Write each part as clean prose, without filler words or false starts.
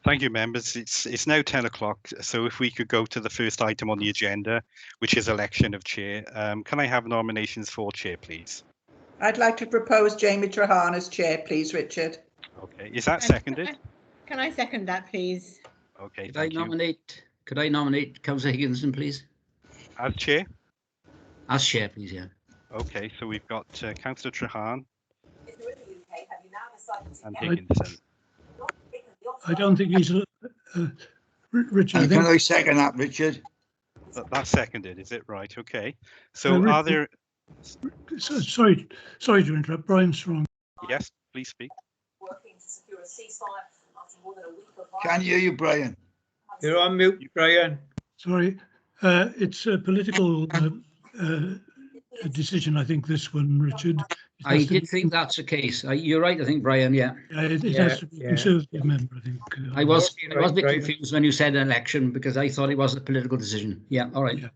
Thank you, members. It's now 10 o'clock, so if we could go to the first item on the agenda, which is election of chair. Can I have nominations for chair, please? I'd like to propose Jamie Trahan as chair, please, Richard. Okay, is that seconded? Can I second that, please? Okay, Could thank you. Could I nominate Councillor Higginson, please? As chair? As chair, please, yeah. Okay, so we've got Councillor Trahan and Higginson. I don't think he's Richard. And can I second that, Richard? That's seconded, is it? Right, okay. So are there... Sorry to interrupt. Brian's wrong. Yes, please speak. Can hear you, Brian. You're on mute, Brian. Sorry. It's a political decision, I think, this one, Richard. I did think that's the case. You're right, I think, Brian, yeah. It has to be a Conservative member, I think. I was a bit confused when you said election because I thought it was a political decision. Yeah, all right. Yeah.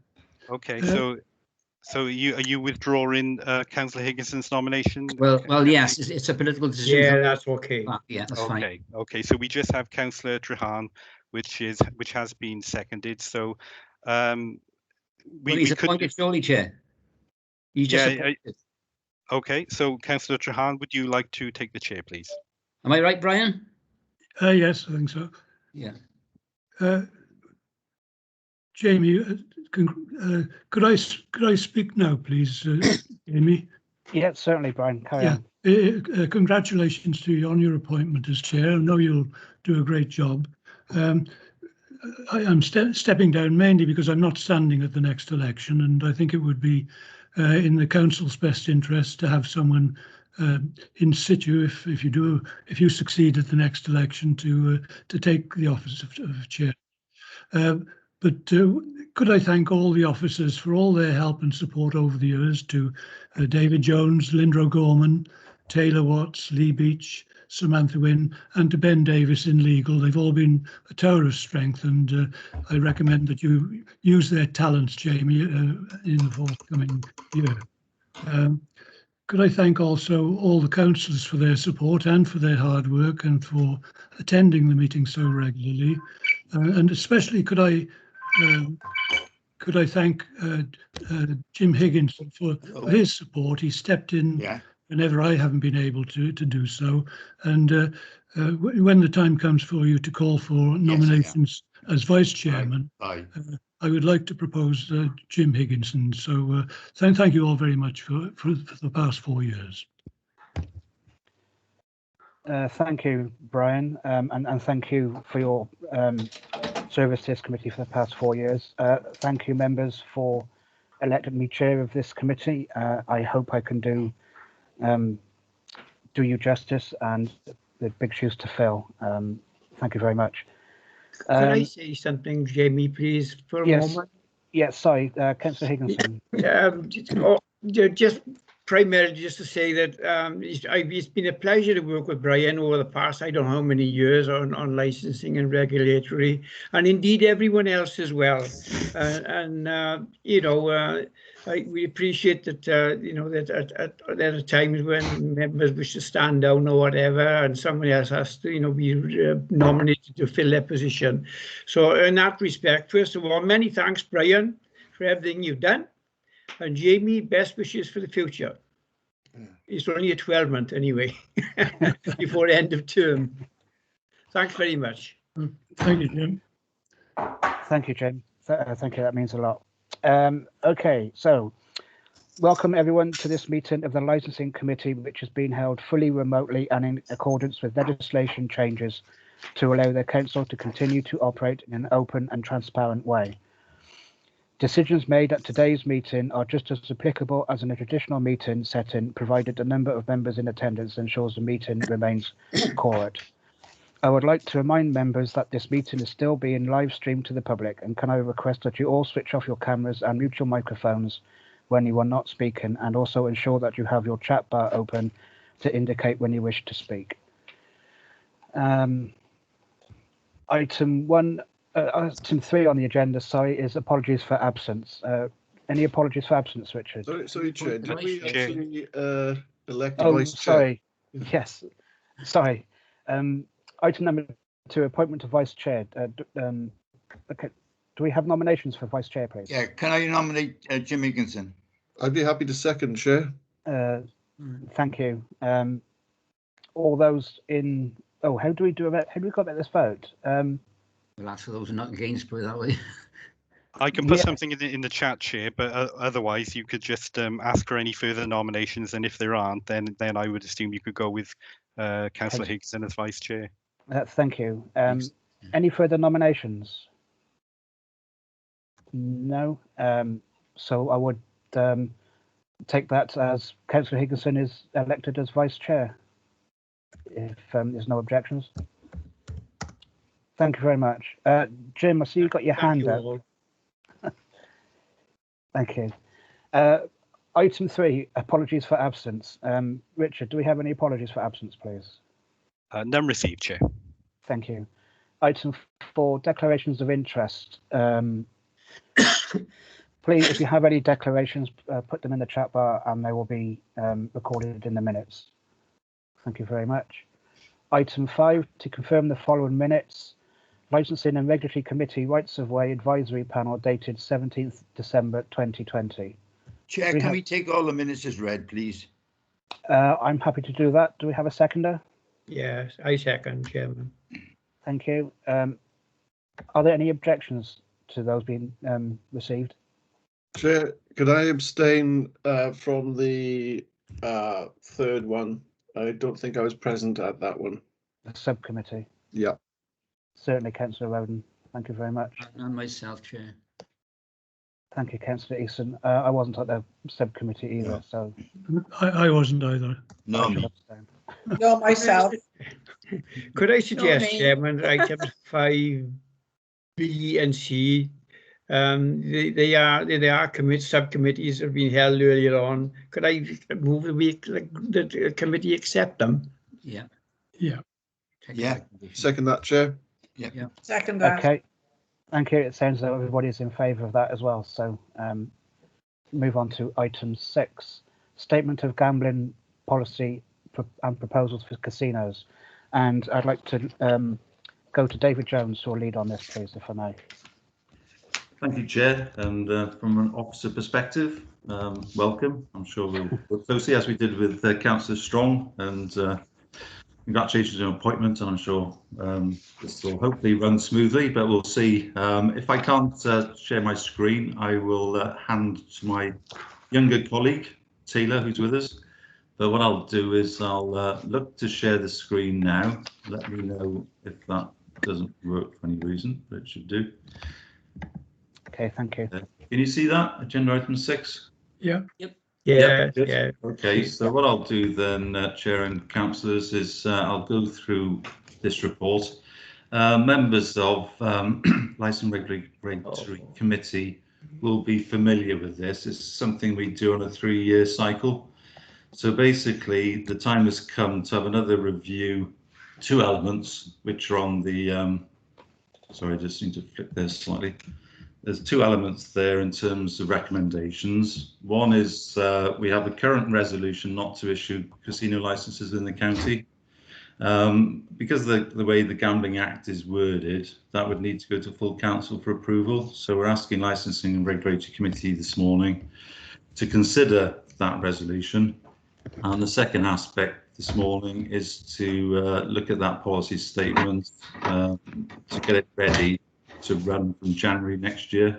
Okay, so are you withdrawing Councillor Higginson's nomination? Well, yes, it's a political decision. Yeah, that's okay. Yeah, that's fine. Okay, so we just have Councillor Trahan, which has been seconded. So he's appointed surely, Chair. He's just appointed. Okay, so Councillor Trahan, would you like to take the chair, please? Am I right, Brian? Yes, I think so. Yeah. Jamie, could I speak now, please, Jamie? Yeah, certainly, Brian. Carry on. Congratulations to you on your appointment as chair. I know you'll do a great job. I'm stepping down mainly because I'm not standing at the next election, and I think it would be in the council's best interest to have someone in situ, if you succeed at the next election, to take the office of chair. But could I thank all the officers for all their help and support over the years, to David Jones, Lindro Gorman, Taylor Watts, Lee Beach, Samantha Wynne, and to Ben Davis in legal. They've all been a tower of strength, and I recommend that you use their talents, Jamie, in the forthcoming year. Could I thank also all the councillors for their support and for their hard work and for attending the meeting so regularly, and especially could I thank Jim Higginson for his support. He stepped in whenever I haven't been able to do so. And when the time comes for you to call for nominations as vice chairman, I would like to propose Jim Higginson. So thank you all very much for the past 4 years. Thank you, Brian, and thank you for your service to this committee for the past 4 years. Thank you, members, for electing me chair of this committee. I hope I can do you justice, and the big shoes to fill. Thank you very much. Can I say something, Jamie, please, for a moment? Yes, sorry, Councillor Higginson. Just primarily just to say that it's been a pleasure to work with Brian over the past, I don't know how many years on licensing and regulatory, and indeed everyone else as well. We appreciate that, that there are times when members wish to stand down or whatever, and someone else has to, be nominated to fill their position. So in that respect, first of all, many thanks, Brian, for everything you've done. And Jamie, best wishes for the future. It's only a 12-month anyway, before the end of term. Thanks very much. Thank you, Jim. Thank you, Jim. Thank you, that means a lot. Okay, so welcome everyone to this meeting of the Licensing Committee, which has been held fully remotely and in accordance with legislation changes to allow the council to continue to operate in an open and transparent way. Decisions made at today's meeting are just as applicable as in a traditional meeting setting, provided the number of members in attendance ensures the meeting remains correct. I would like to remind members that this meeting is still being live streamed to the public, and can I request that you all switch off your cameras and mute your microphones when you are not speaking, and also ensure that you have your chat bar open to indicate when you wish to speak. Item 3 on the agenda, is apologies for absence. Any apologies for absence, Richard? Sorry, Chair. Did we actually elect a Oh, vice chair? sorry. Yes, sorry. Item number to appointment of vice chair. Okay. Do we have nominations for vice chair, please? Yeah, can I nominate Jim Higginson? I'd be happy to second, Chair. Thank you. All those in. Oh, how do we go about this vote? Well, that's for those who are not against, put it that way. I can put Yeah. something in the chat, Chair, but otherwise you could just ask for any further nominations, and if there aren't, then I would assume you could go with Councillor Higginson as Vice Chair. Thank you. Thanks. Any further nominations? No. So I would take that as Councillor Higginson is elected as vice chair. If there's no objections. Thank you very much. Jim, I see you've got your hand up. all. Thank you. Item 3, apologies for absence. Richard, do we have any apologies for absence, please? None received, Chair. Thank you. Item 4, declarations of interest. Please, if you have any declarations, put them in the chat bar and they will be recorded in the minutes. Thank you very much. Item 5, to confirm the following minutes. Licensing and Regulatory Committee Rights of Way Advisory Panel dated 17th December 2020. Chair, can we take all the minutes as read, please? I'm happy to do that. Do we have a seconder? Yes, I second, Chairman. Thank you. Are there any objections to those being received? Chair, could I abstain from the third one? I don't think I was present at that one. The subcommittee. Yeah. Certainly, Councillor Roden. Thank you very much. And myself, Chair. Thank you, Councillor Easton. I wasn't at the subcommittee either, so I wasn't either. No, I should me. abstain. No, myself. Could I suggest, me. Chairman, items 5, B and C, they are subcommittees that have been held earlier on. Could I move the committee accept them? Yeah. Yeah. Yeah. Second that, Chair. Second that. Okay. Thank you. It sounds like everybody is in favour of that as well. So move on to item 6, statement of gambling policy and proposals for casinos. And I'd like to go to David Jones, who will lead on this, please, if I may. Thank you, Chair. And from an officer perspective, welcome. I'm sure we'll work closely as we did with Councillor Strong, and congratulations on your appointment. And I'm sure this will hopefully run smoothly, but we'll see. If I can't share my screen, I will hand to my younger colleague, Taylor, who's with us. But what I'll do is I'll look to share the screen now. Let me know if that doesn't work for any reason, but it should do. Okay, thank you. Can you see that? Agenda item 6? Yeah. Yeah, Yeah. yeah. Okay, so what I'll do then, Chair and Councillors, is I'll go through this report. Members of Licensing Regulatory Committee will be familiar with this. It's something we do on a 3-year cycle. So basically, the time has come to have another review, 2 elements, which are on the, sorry, I just need to flip this slightly. There's 2 elements there in terms of recommendations. One is we have a current resolution not to issue casino licenses in the county. Because of the way the Gambling Act is worded, that would need to go to full council for approval. So we're asking Licensing and Regulatory Committee this morning to consider that resolution. And the second aspect this morning is to look at that policy statement to get it ready to run from January next year.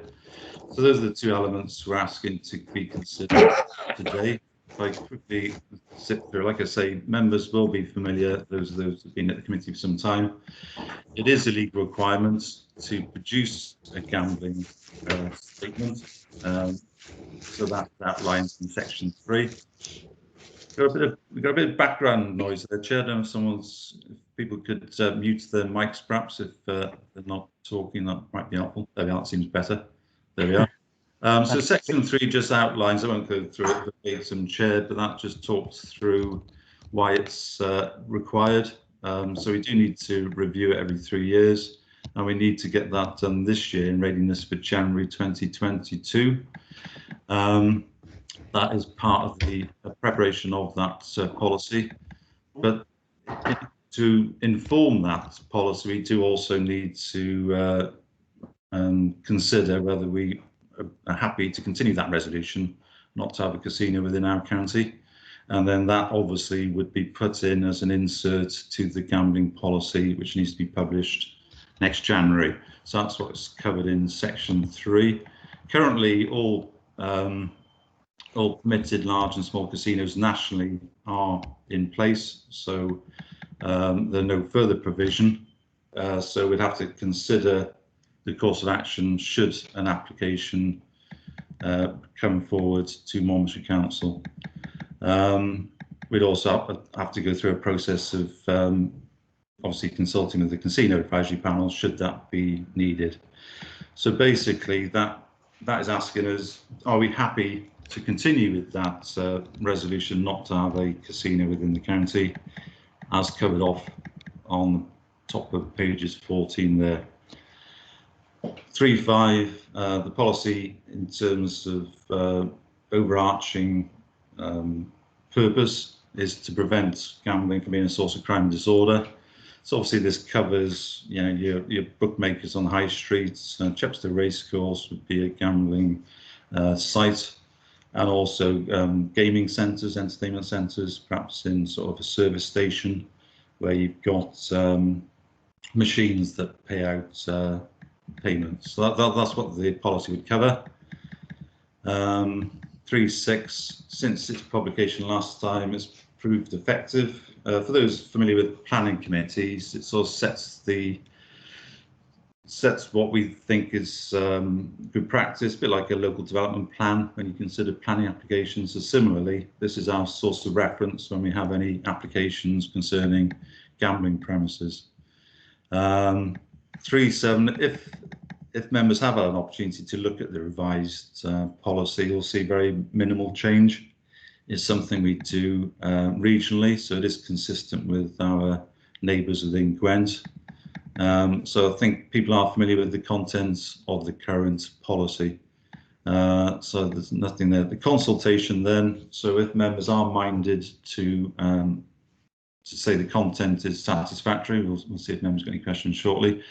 So those are the 2 elements we're asking to be considered today. If I quickly zip through, like I say, members will be familiar, those who've been at the committee for some time. It is a legal requirement to produce a gambling statement. So that outlines in section 3. We've got a bit of background noise there, Chair. I don't know if people could mute their mics, perhaps, if they're not talking. That might be helpful. There we are. It seems better. There we are. So section 3 just outlines. I won't go through it verbatim, Chair, but that just talks through why it's required. So we do need to review it every 3 years, and we need to get that done this year in readiness for January 2022. That is part of the preparation of that policy. But To inform that policy, we do also need to consider whether we are happy to continue that resolution not to have a casino within our county. And then that obviously would be put in as an insert to the gambling policy, which needs to be published next January. So that's what's covered in section 3. Currently, all permitted large and small casinos nationally are in place. So there's no further provision. So we'd have to consider the course of action should an application come forward to Monmouthshire Council. We'd also have to go through a process of obviously consulting with the casino advisory panel should that be needed. So basically that is asking us, are we happy to continue with that resolution not to have a casino within the county, as covered off on the top of pages 14 there. 3.5, the policy in terms of overarching purpose is to prevent gambling from being a source of crime and disorder. So obviously this covers, you know, your bookmakers on high streets. Chepstow Racecourse would be a gambling site, and also gaming centres, entertainment centres, perhaps in sort of a service station where you've got machines that pay out payments. So that's what the policy would cover. 3.6, since its publication last time, it's proved effective. For those familiar with planning committees, it sort of sets what we think is good practice, a bit like a local development plan when you consider planning applications. So similarly, this is our source of reference when we have any applications concerning gambling premises. 3.7, if members have an opportunity to look at the revised policy, you'll see very minimal change. It's something we do regionally, so it is consistent with our neighbours within Gwent. So I think people are familiar with the contents of the current policy. So there's nothing there. The consultation then, so if members are minded to say the content is satisfactory, we'll see if members got any questions shortly.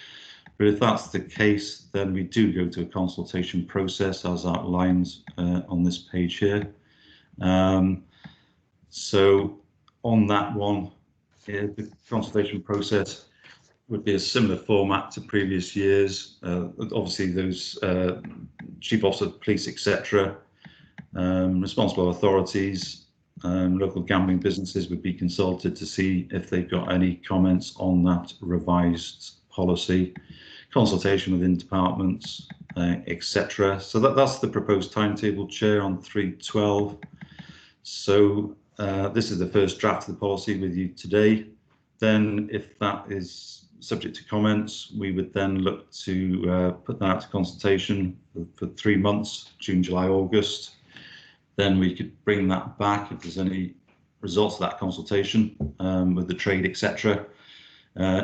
But if that's the case, then we do go to a consultation process as outlined on this page here. So on that one, the consultation process would be a similar format to previous years. Obviously, those chief officer of police, etc., responsible authorities, local gambling businesses would be consulted to see if they've got any comments on that revised policy. Consultation within departments, etc. So that's the proposed timetable, Chair, on 3.12. So this is the first draft of the policy with you today. Then, if that is subject to comments, we would then look to put that out to consultation for 3 months, June, July, August. Then we could bring that back if there's any results of that consultation with the trade, etc.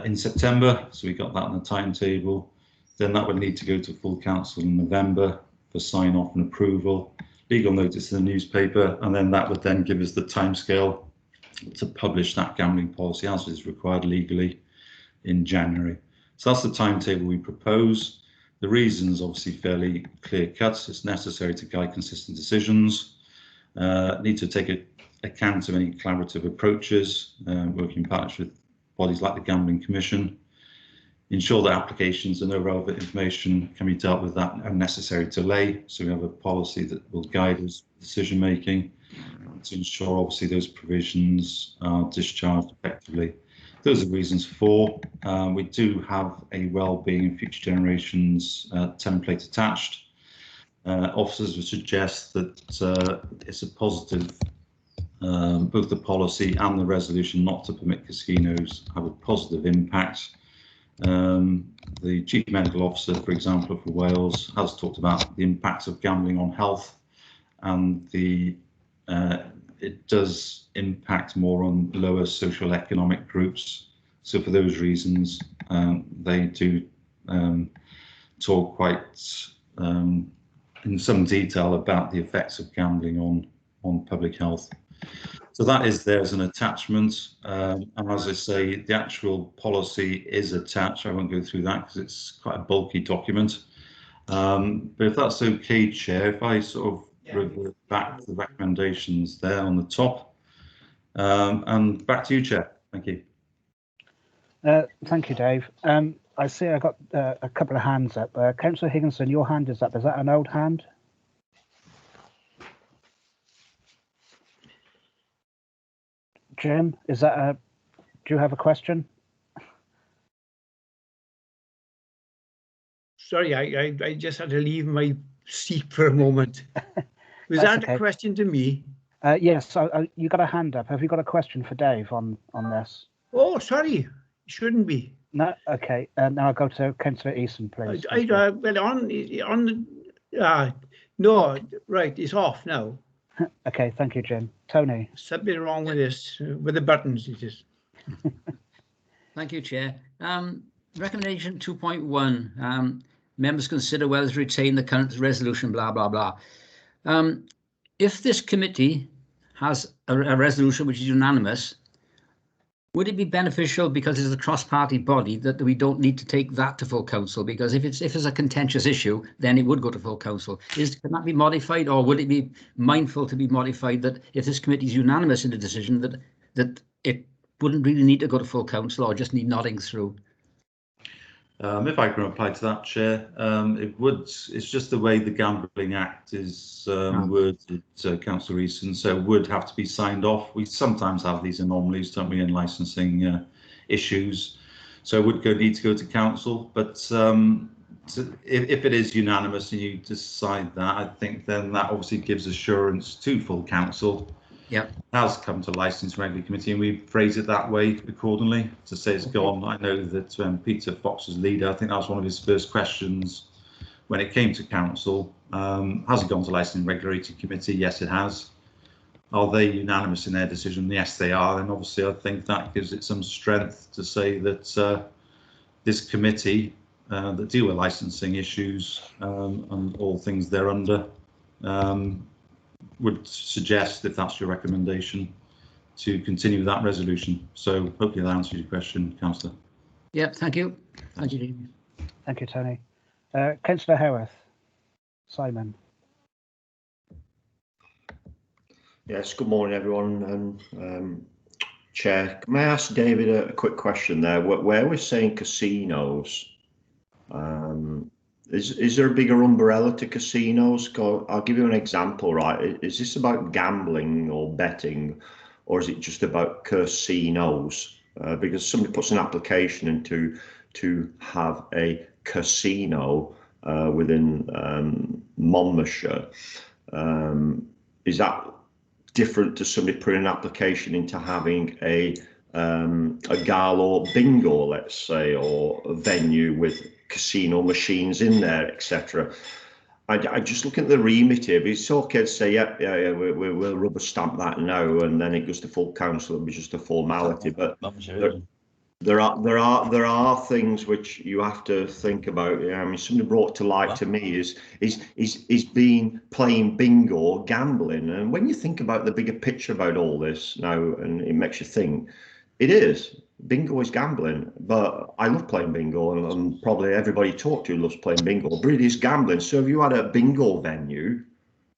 In September, so we got that on the timetable. Then that would need to go to full council in November for sign off and approval, legal notice in the newspaper, and then that would then give us the timescale to publish that gambling policy as is required legally in January. So that's the timetable we propose. The reasons obviously fairly clear cut. It's necessary to guide consistent decisions, need to take account of any collaborative approaches, working in partnership with bodies like the Gambling Commission, ensure that applications and no relevant information can be dealt with that unnecessary delay. So we have a policy that will guide us decision making to ensure obviously those provisions are discharged effectively. Those are reasons 4. We do have a well-being and future generations template attached. Officers would suggest that it's a positive, both the policy and the resolution not to permit casinos have a positive impact. The Chief Medical Officer, for example, for Wales, has talked about the impact of gambling on health, and it does impact more on lower social economic groups. So for those reasons, they do talk quite in some detail about the effects of gambling on public health. So that is there as an attachment, and as I say, the actual policy is attached. I won't go through that because it's quite a bulky document. But if that's okay, Chair, if I sort of revert back to the recommendations there on the top, and back to you, Chair. Thank you. Thank you, Dave. I see I got a couple of hands up. Councillor Higginson, your hand is up. Is that an old hand? Jim, is that a? Do you have a question? Sorry, I just had to leave my seat for a moment. Was that okay. a question to me? Yes, you got a hand up. Have you got a question for Dave on this? Oh, sorry, shouldn't be. No, okay. Now I'll go to Councillor Eason, please. Well, on the no, right, it's off now. Okay, thank you, Jim. Tony. Something wrong with this, with the buttons. It is. Thank you, Chair. Recommendation 2.1. Members consider whether to retain the current resolution, blah, blah, blah. If this committee has a resolution which is unanimous, would it be beneficial, because it's a cross-party body, that we don't need to take that to full council? Because if it's a contentious issue, then it would go to full council. Can that be modified, or would it be mindful to be modified that if this committee is unanimous in the decision, that it wouldn't really need to go to full council, or just need nodding through? If I can reply to that, Chair, it would. It's just the way the Gambling Act is worded, Councillor Eason, so it would have to be signed off. We sometimes have these anomalies, don't we, in licensing issues, so it would need to go to council. But if it is unanimous and you decide that, I think then that obviously gives assurance to full council. Yeah, has come to Licensing Regulatory Committee, and we phrase it that way accordingly to say it's gone. I know that when Peter Fox was leader, I think that was one of his first questions when it came to council. Has it gone to Licensing Regulatory Committee? Yes, it has. Are they unanimous in their decision? Yes, they are. And obviously, I think that gives it some strength to say that this committee that deal with licensing issues and all things thereunder would suggest, if that's your recommendation, to continue with that resolution. So hopefully that answers your question, Councillor. Yeah, thank you. Thank you. Thank you, Tony. Councillor Howarth. Simon. Yes, good morning, everyone. And Chair, may I ask David a quick question there? Where we're saying casinos, is there a bigger umbrella to casinos? I'll give you an example, right? Is this about gambling or betting, or is it just about casinos? Because somebody puts an application in to have a casino within Monmouthshire. Is that different to somebody putting an application into having a gala or bingo, let's say, or a venue with casino machines in there, etc.? I just look at the remit here. It's okay to say, yeah, we'll rubber stamp that now, and then it goes to full council. It'll be just a formality. But there are things which you have to think about. I mean, somebody brought to light to me is playing bingo or gambling. And when you think about the bigger picture about all this now, and it makes you think, it is. Bingo is gambling, but I love playing bingo, and probably everybody you talk to loves playing bingo. But it is gambling. So if you had a bingo venue,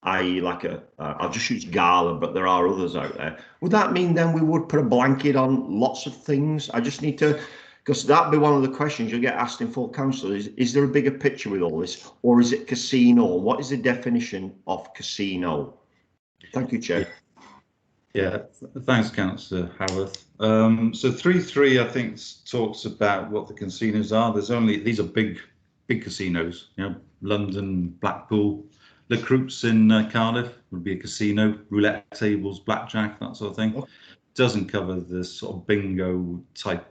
i.e. like I'll just use Gala, but there are others out there, would that mean then we would put a blanket on lots of things? I just need to, because that'd be one of the questions you'll get asked in full council, is there a bigger picture with all this, or is it casino? What is the definition of casino? Thank you, Chair. Yeah, thanks, Councillor Howarth. So 3.3, I think, talks about what the casinos are. These are big casinos, you know, London, Blackpool. Le Croupes in Cardiff would be a casino, roulette tables, blackjack, that sort of thing. Doesn't cover the sort of bingo type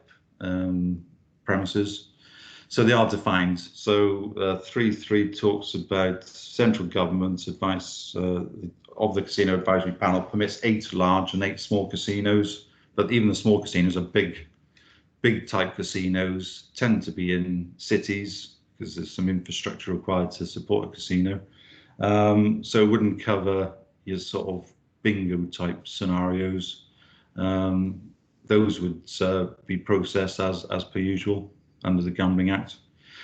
premises. So they are defined. So 3.3 talks about central government's advice of the Casino Advisory Panel permits 8 large and 8 small casinos, but even the small casinos are big type casinos, tend to be in cities because there's some infrastructure required to support a casino. So it wouldn't cover your sort of bingo type scenarios, those would be processed as per usual under the Gambling Act.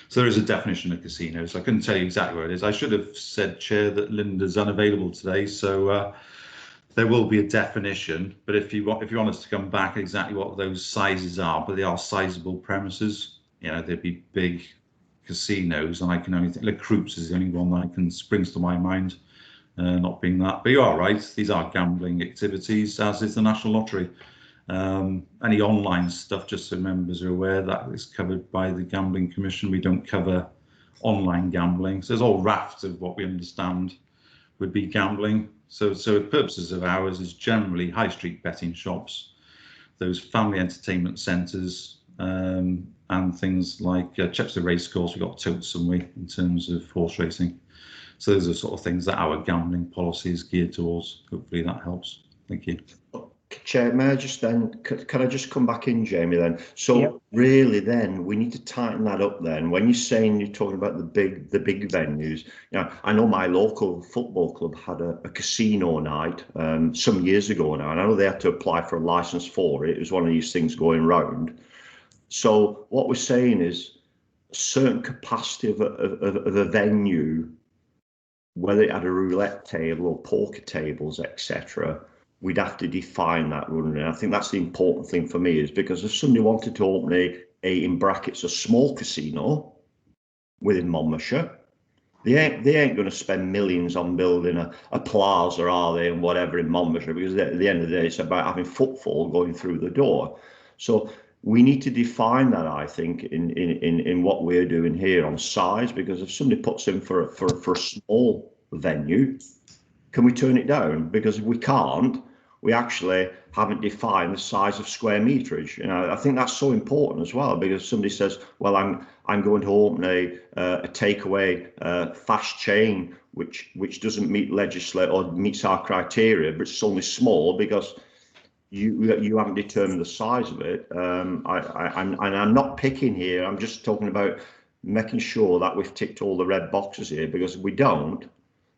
So there is a definition of casinos. I couldn't tell you exactly where it is. I should have said, Chair, that Linda's unavailable today, so there will be a definition. But if you want us to come back exactly what those sizes are, but they are sizable premises. You know, they'd be big casinos, and I can only think La Croups is the only one that springs to my mind. Not being that, but you are right. These are gambling activities, as is the National Lottery. Any online stuff, just so members are aware, that is covered by the Gambling Commission. We don't cover online gambling. So there's all raft of what we understand would be gambling. So purposes of ours is generally high street betting shops, those family entertainment centres, and things like Chepstow Racecourse. We've got totes, haven't we, in terms of horse racing. So those are sort of things that our gambling policy is geared towards. Hopefully that helps. Thank you. Chair, may I just then, can I just come back in, Jamie, then? So really then, we need to tighten that up then. When you're saying, you're talking about the big venues, you know, I know my local football club had a casino night some years ago now, and I know they had to apply for a licence for it. It was one of these things going round. So what we're saying is a certain capacity of a venue, whether it had a roulette table or poker tables, etc., we'd have to define that, wouldn't we? And I think that's the important thing for me, is because if somebody wanted to open a in brackets, a small casino within Monmouthshire, they ain't going to spend millions on building a plaza, are they, and whatever in Monmouthshire, because at the end of the day, it's about having footfall going through the door. So we need to define that, I think, in what we're doing here on size, because if somebody puts in for a small venue, can we turn it down? Because if we can't, we actually haven't defined the size of square meterage. You know, I think that's so important as well, because somebody says, well, I'm going to open a takeaway fast chain which doesn't meet legislate or meets our criteria, but it's only small because you haven't determined the size of it. I'm not picking here. I'm just talking about making sure that we've ticked all the red boxes here, because if we don't,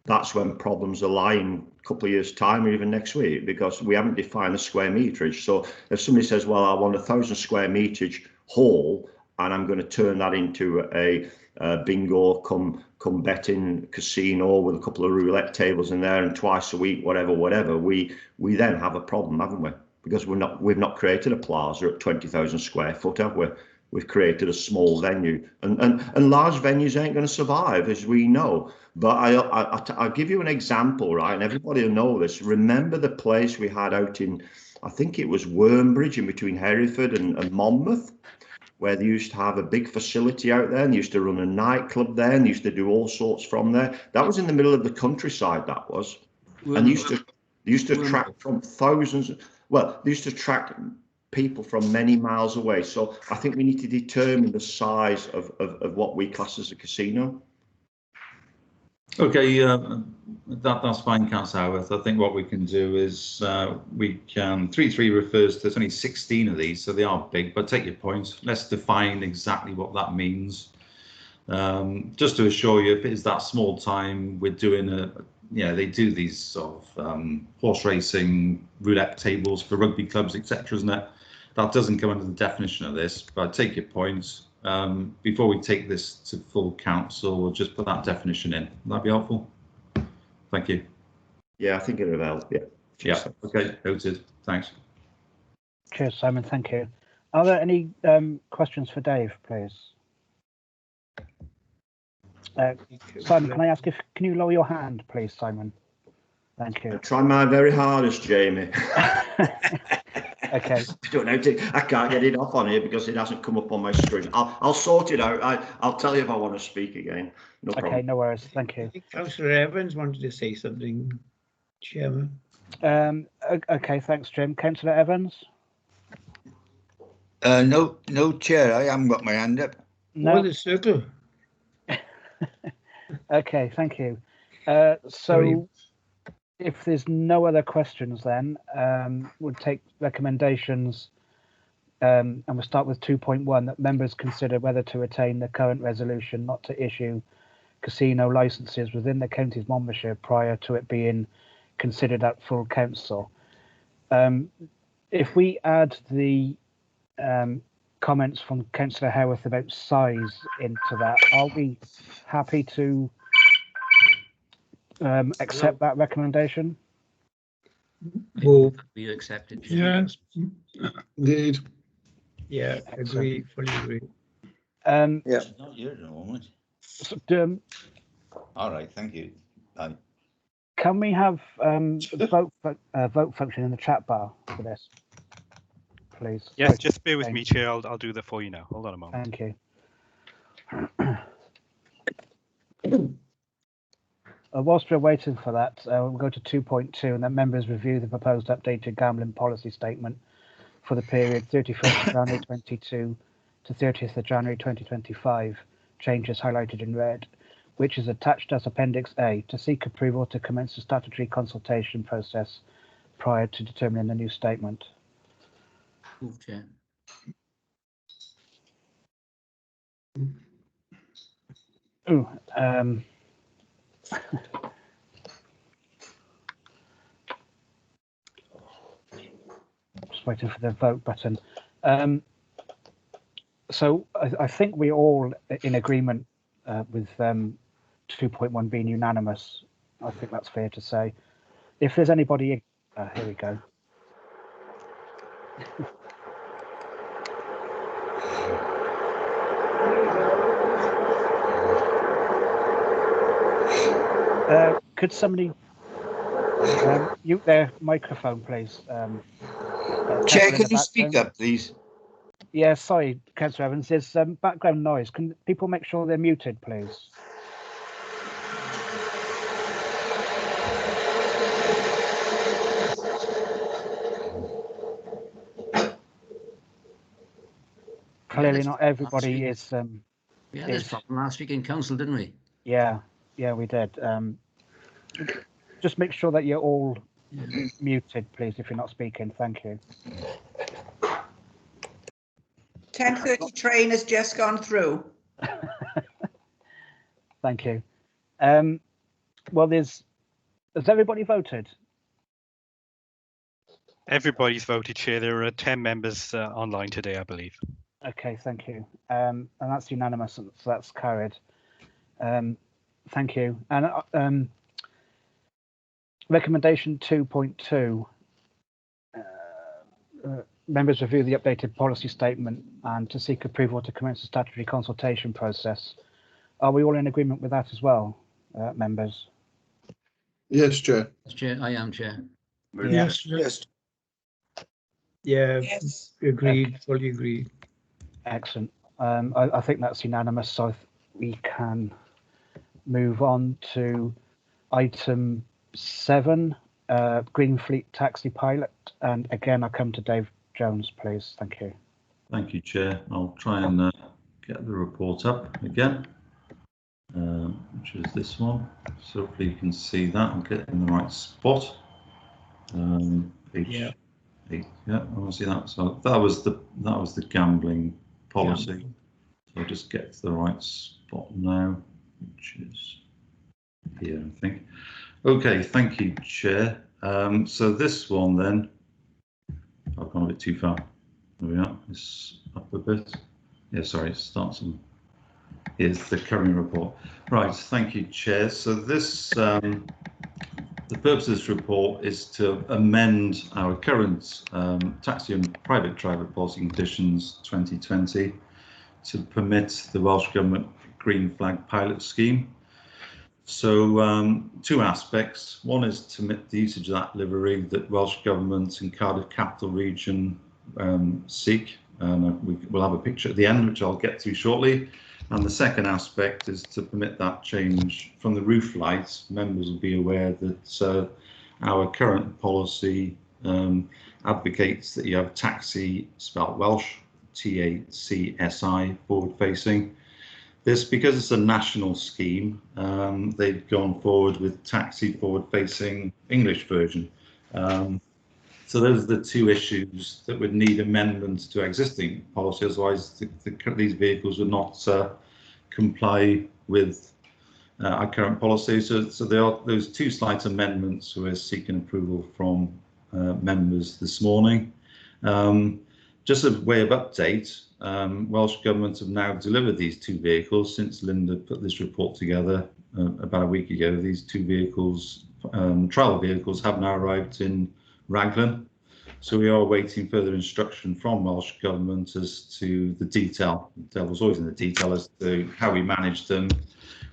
that's when problems are lying a couple of years' time or even next week, because we haven't defined the square meterage. So if somebody says, well, I want 1,000 square meterage hall, and I'm going to turn that into a bingo come betting casino with a couple of roulette tables in there and twice a week, whatever, we then have a problem, haven't we? Because we've not created a plaza at 20,000 square foot, have we? We've created a small venue, and large venues ain't going to survive, as we know. But I'll give you an example, right? And everybody will know this. Remember the place we had out in, I think it was Wormbridge, in between Hereford and Monmouth, where they used to have a big facility out there, and they used to run a nightclub there, and they used to do all sorts from there. That was in the middle of the countryside, that was. And they used to attract from thousands. Well, they used to attract people from many miles away. So I think we need to determine the size of what we class as a casino. Okay, that's fine, Councillor Howarth. I think what we can do is we can 3.3 refers to, there's only 16 of these, so they are big, but take your point. Let's define exactly what that means. Just to assure you, if it is that small time, we're doing they do these sort of horse racing, roulette tables for rugby clubs, etc., isn't it? That doesn't come under the definition of this, but take your points. Before we take this to full council, we'll just put that definition in. Would that be helpful? Thank you. Yeah, I think it would help. Yeah. Yeah. Okay. Noted. Thanks. Cheers, Simon. Thank you. Are there any questions for Dave, please? Simon, can I ask can you lower your hand, please, Simon? Thank you. I try my very hardest, Jamie. Okay. I can't get it off on here because it hasn't come up on my screen. I'll sort it out. I'll tell you if I want to speak again. No problem. Okay, no worries. Thank you. I think Councillor Evans wanted to say something, Chairman. Okay, thanks, Jim. Councillor Evans? No, Chair. I haven't got my hand up. No. The circle. Okay, thank you. So if there's no other questions, then we'll take recommendations, and we'll start with 2.1, that members consider whether to retain the current resolution not to issue casino licences within the county's Monmouthshire prior to it being considered at full council. If we add the comments from Councillor Howarth about size into that, are we happy to accept that recommendation? Move. We accept it, Chair. Yes. Indeed. Yeah, agree, fully agree. Yeah. It's not here at the moment. So, All right, thank you. Aye. can we have vote function in the chat bar for this, please? Yes, Sorry, just bear with James. me, Chair. I'll do that for you now. Hold on a moment. Thank you. Whilst we're waiting for that, we'll go to 2.2 and then members review the proposed updated gambling policy statement for the period 31st of January 22 to 30th of January 2025, changes highlighted in red, which is attached as Appendix A to seek approval to commence the statutory consultation process prior to determining the new statement. Move, Chair. Ooh, just waiting for the vote button. So I think we're all in agreement with 2.1 being unanimous. I think that's fair to say. If there's anybody, here we go. Could somebody mute their microphone, please? Chair, can you speak up, please? Yeah, sorry, Councillor Evans. There's background noise. Can people make sure they're muted, please? Clearly, not everybody is. We had this problem last week in council, didn't we? Yeah, we did. Just make sure that you're all muted, please, if you're not speaking. Thank you. 10:30 train has just gone through. Thank you. Well, has everybody voted? Everybody's voted, Chair. There are 10 members online today, I believe. Okay, thank you. And that's unanimous, so that's carried. Thank you. And recommendation 2.2. Members review the updated policy statement and to seek approval to commence the statutory consultation process. Are we all in agreement with that as well, members? Yes, Chair. Chair, I am, Chair. Yes. Yeah, Yes. agreed, fully agreed. Excellent. I think that's unanimous, so we can move on to item 7, Green Fleet Taxi Pilot. And again, I come to Dave Jones, please. Thank you. Thank you, Chair. I'll try and get the report up again, which is this one. So hopefully you can see that and get in the right spot. Page 8. Yeah, I want to see that. So that was the gambling policy. So I'll just get to the right spot now, which is here, I think. Okay, thank you, Chair. So this one then, I've gone a bit too far. There we are. It's up a bit. Yeah, sorry, it starts on. Here's the current report. Right, thank you, Chair. So this, the purpose of this report is to amend our current taxi and private driver policy conditions 2020 to permit the Welsh Government Green Flag Pilot Scheme. So 2 aspects. One is to permit the usage of that livery that Welsh Government and Cardiff Capital Region seek. And we'll have a picture at the end, which I'll get to shortly. And the second aspect is to permit that change from the roof lights. Members will be aware that our current policy advocates that you have taxi, spelled Welsh, TACSI, forward facing. This, because it's a national scheme, they've gone forward with taxi forward-facing English version. So those are the 2 issues that would need amendments to existing policy, otherwise these vehicles would not comply with our current policy. So there are those two slight amendments we're seeking approval from members this morning. Just a way of update, Welsh Government have now delivered these two vehicles since Linda put this report together about a week ago. These two vehicles, trial vehicles, have now arrived in Raglan. So we are awaiting further instruction from Welsh Government as to the detail. The devil's always in the detail as to how we manage them,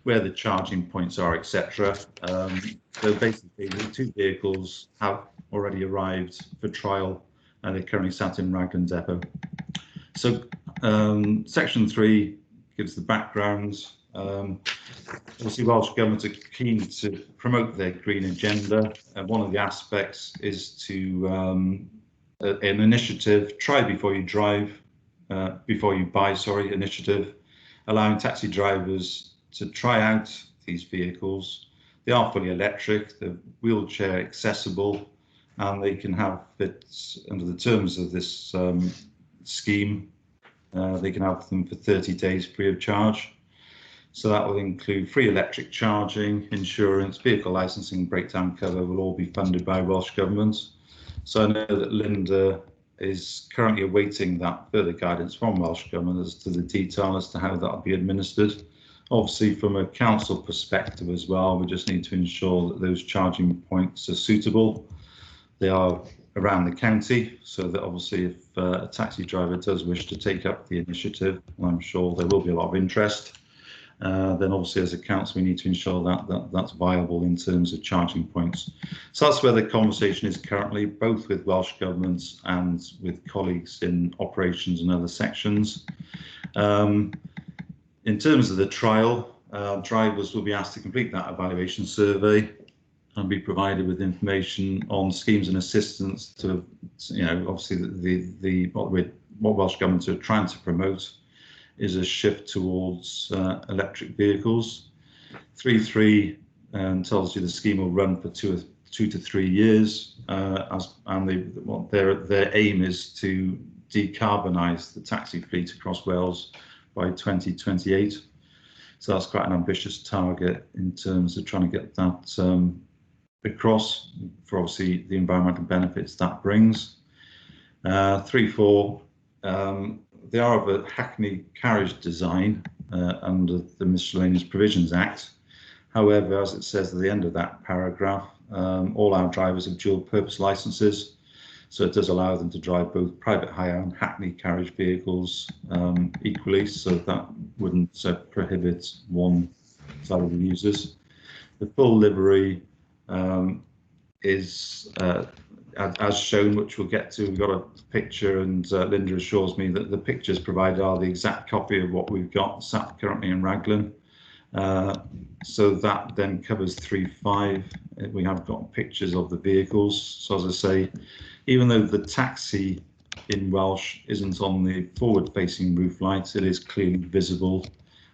where the charging points are, etc. So basically, the two vehicles have already arrived for trial, and they're currently sat in Raglan Depot. So Section 3 gives the background. Obviously, Welsh Government are keen to promote their green agenda, and one of the aspects is to an initiative, try before you drive, before you buy, sorry, initiative, allowing taxi drivers to try out these vehicles. They are fully electric, they're wheelchair accessible, and they can have it under the terms of this scheme. They can have them for 30 days free of charge. So that will include free electric charging, insurance, vehicle licensing, breakdown cover will all be funded by Welsh Government. So I know that Linda is currently awaiting that further guidance from Welsh Government as to the detail as to how that will be administered. Obviously, from a council perspective as well, we just need to ensure that those charging points are suitable. They are around the county, so that obviously if a taxi driver does wish to take up the initiative, and I'm sure there will be a lot of interest, then obviously as a council we need to ensure that that's viable in terms of charging points. So that's where the conversation is currently, both with Welsh Government and with colleagues in operations and other sections. In terms of the trial, drivers will be asked to complete that evaluation survey and be provided with information on schemes and assistance to, you know, obviously what Welsh Government are trying to promote is a shift towards electric vehicles. 3.3 tells you the scheme will run for 2 to 3 years, and their aim is to decarbonise the taxi fleet across Wales by 2028. So that's quite an ambitious target in terms of trying to get that across for obviously the environmental benefits that brings. 3.4, they are of a hackney carriage design under the Miscellaneous Provisions Act. However, as it says at the end of that paragraph, all our drivers have dual purpose licenses, so it does allow them to drive both private hire and hackney carriage vehicles equally, so that wouldn't prohibit one side of the users. The full livery is as shown, which we'll get to. We've got a picture, and Linda assures me that the pictures provided are the exact copy of what we've got sat currently in Raglan. So that then covers 3.5. We have got pictures of the vehicles. So as I say, even though the taxi in Welsh isn't on the forward-facing roof lights, it is clearly visible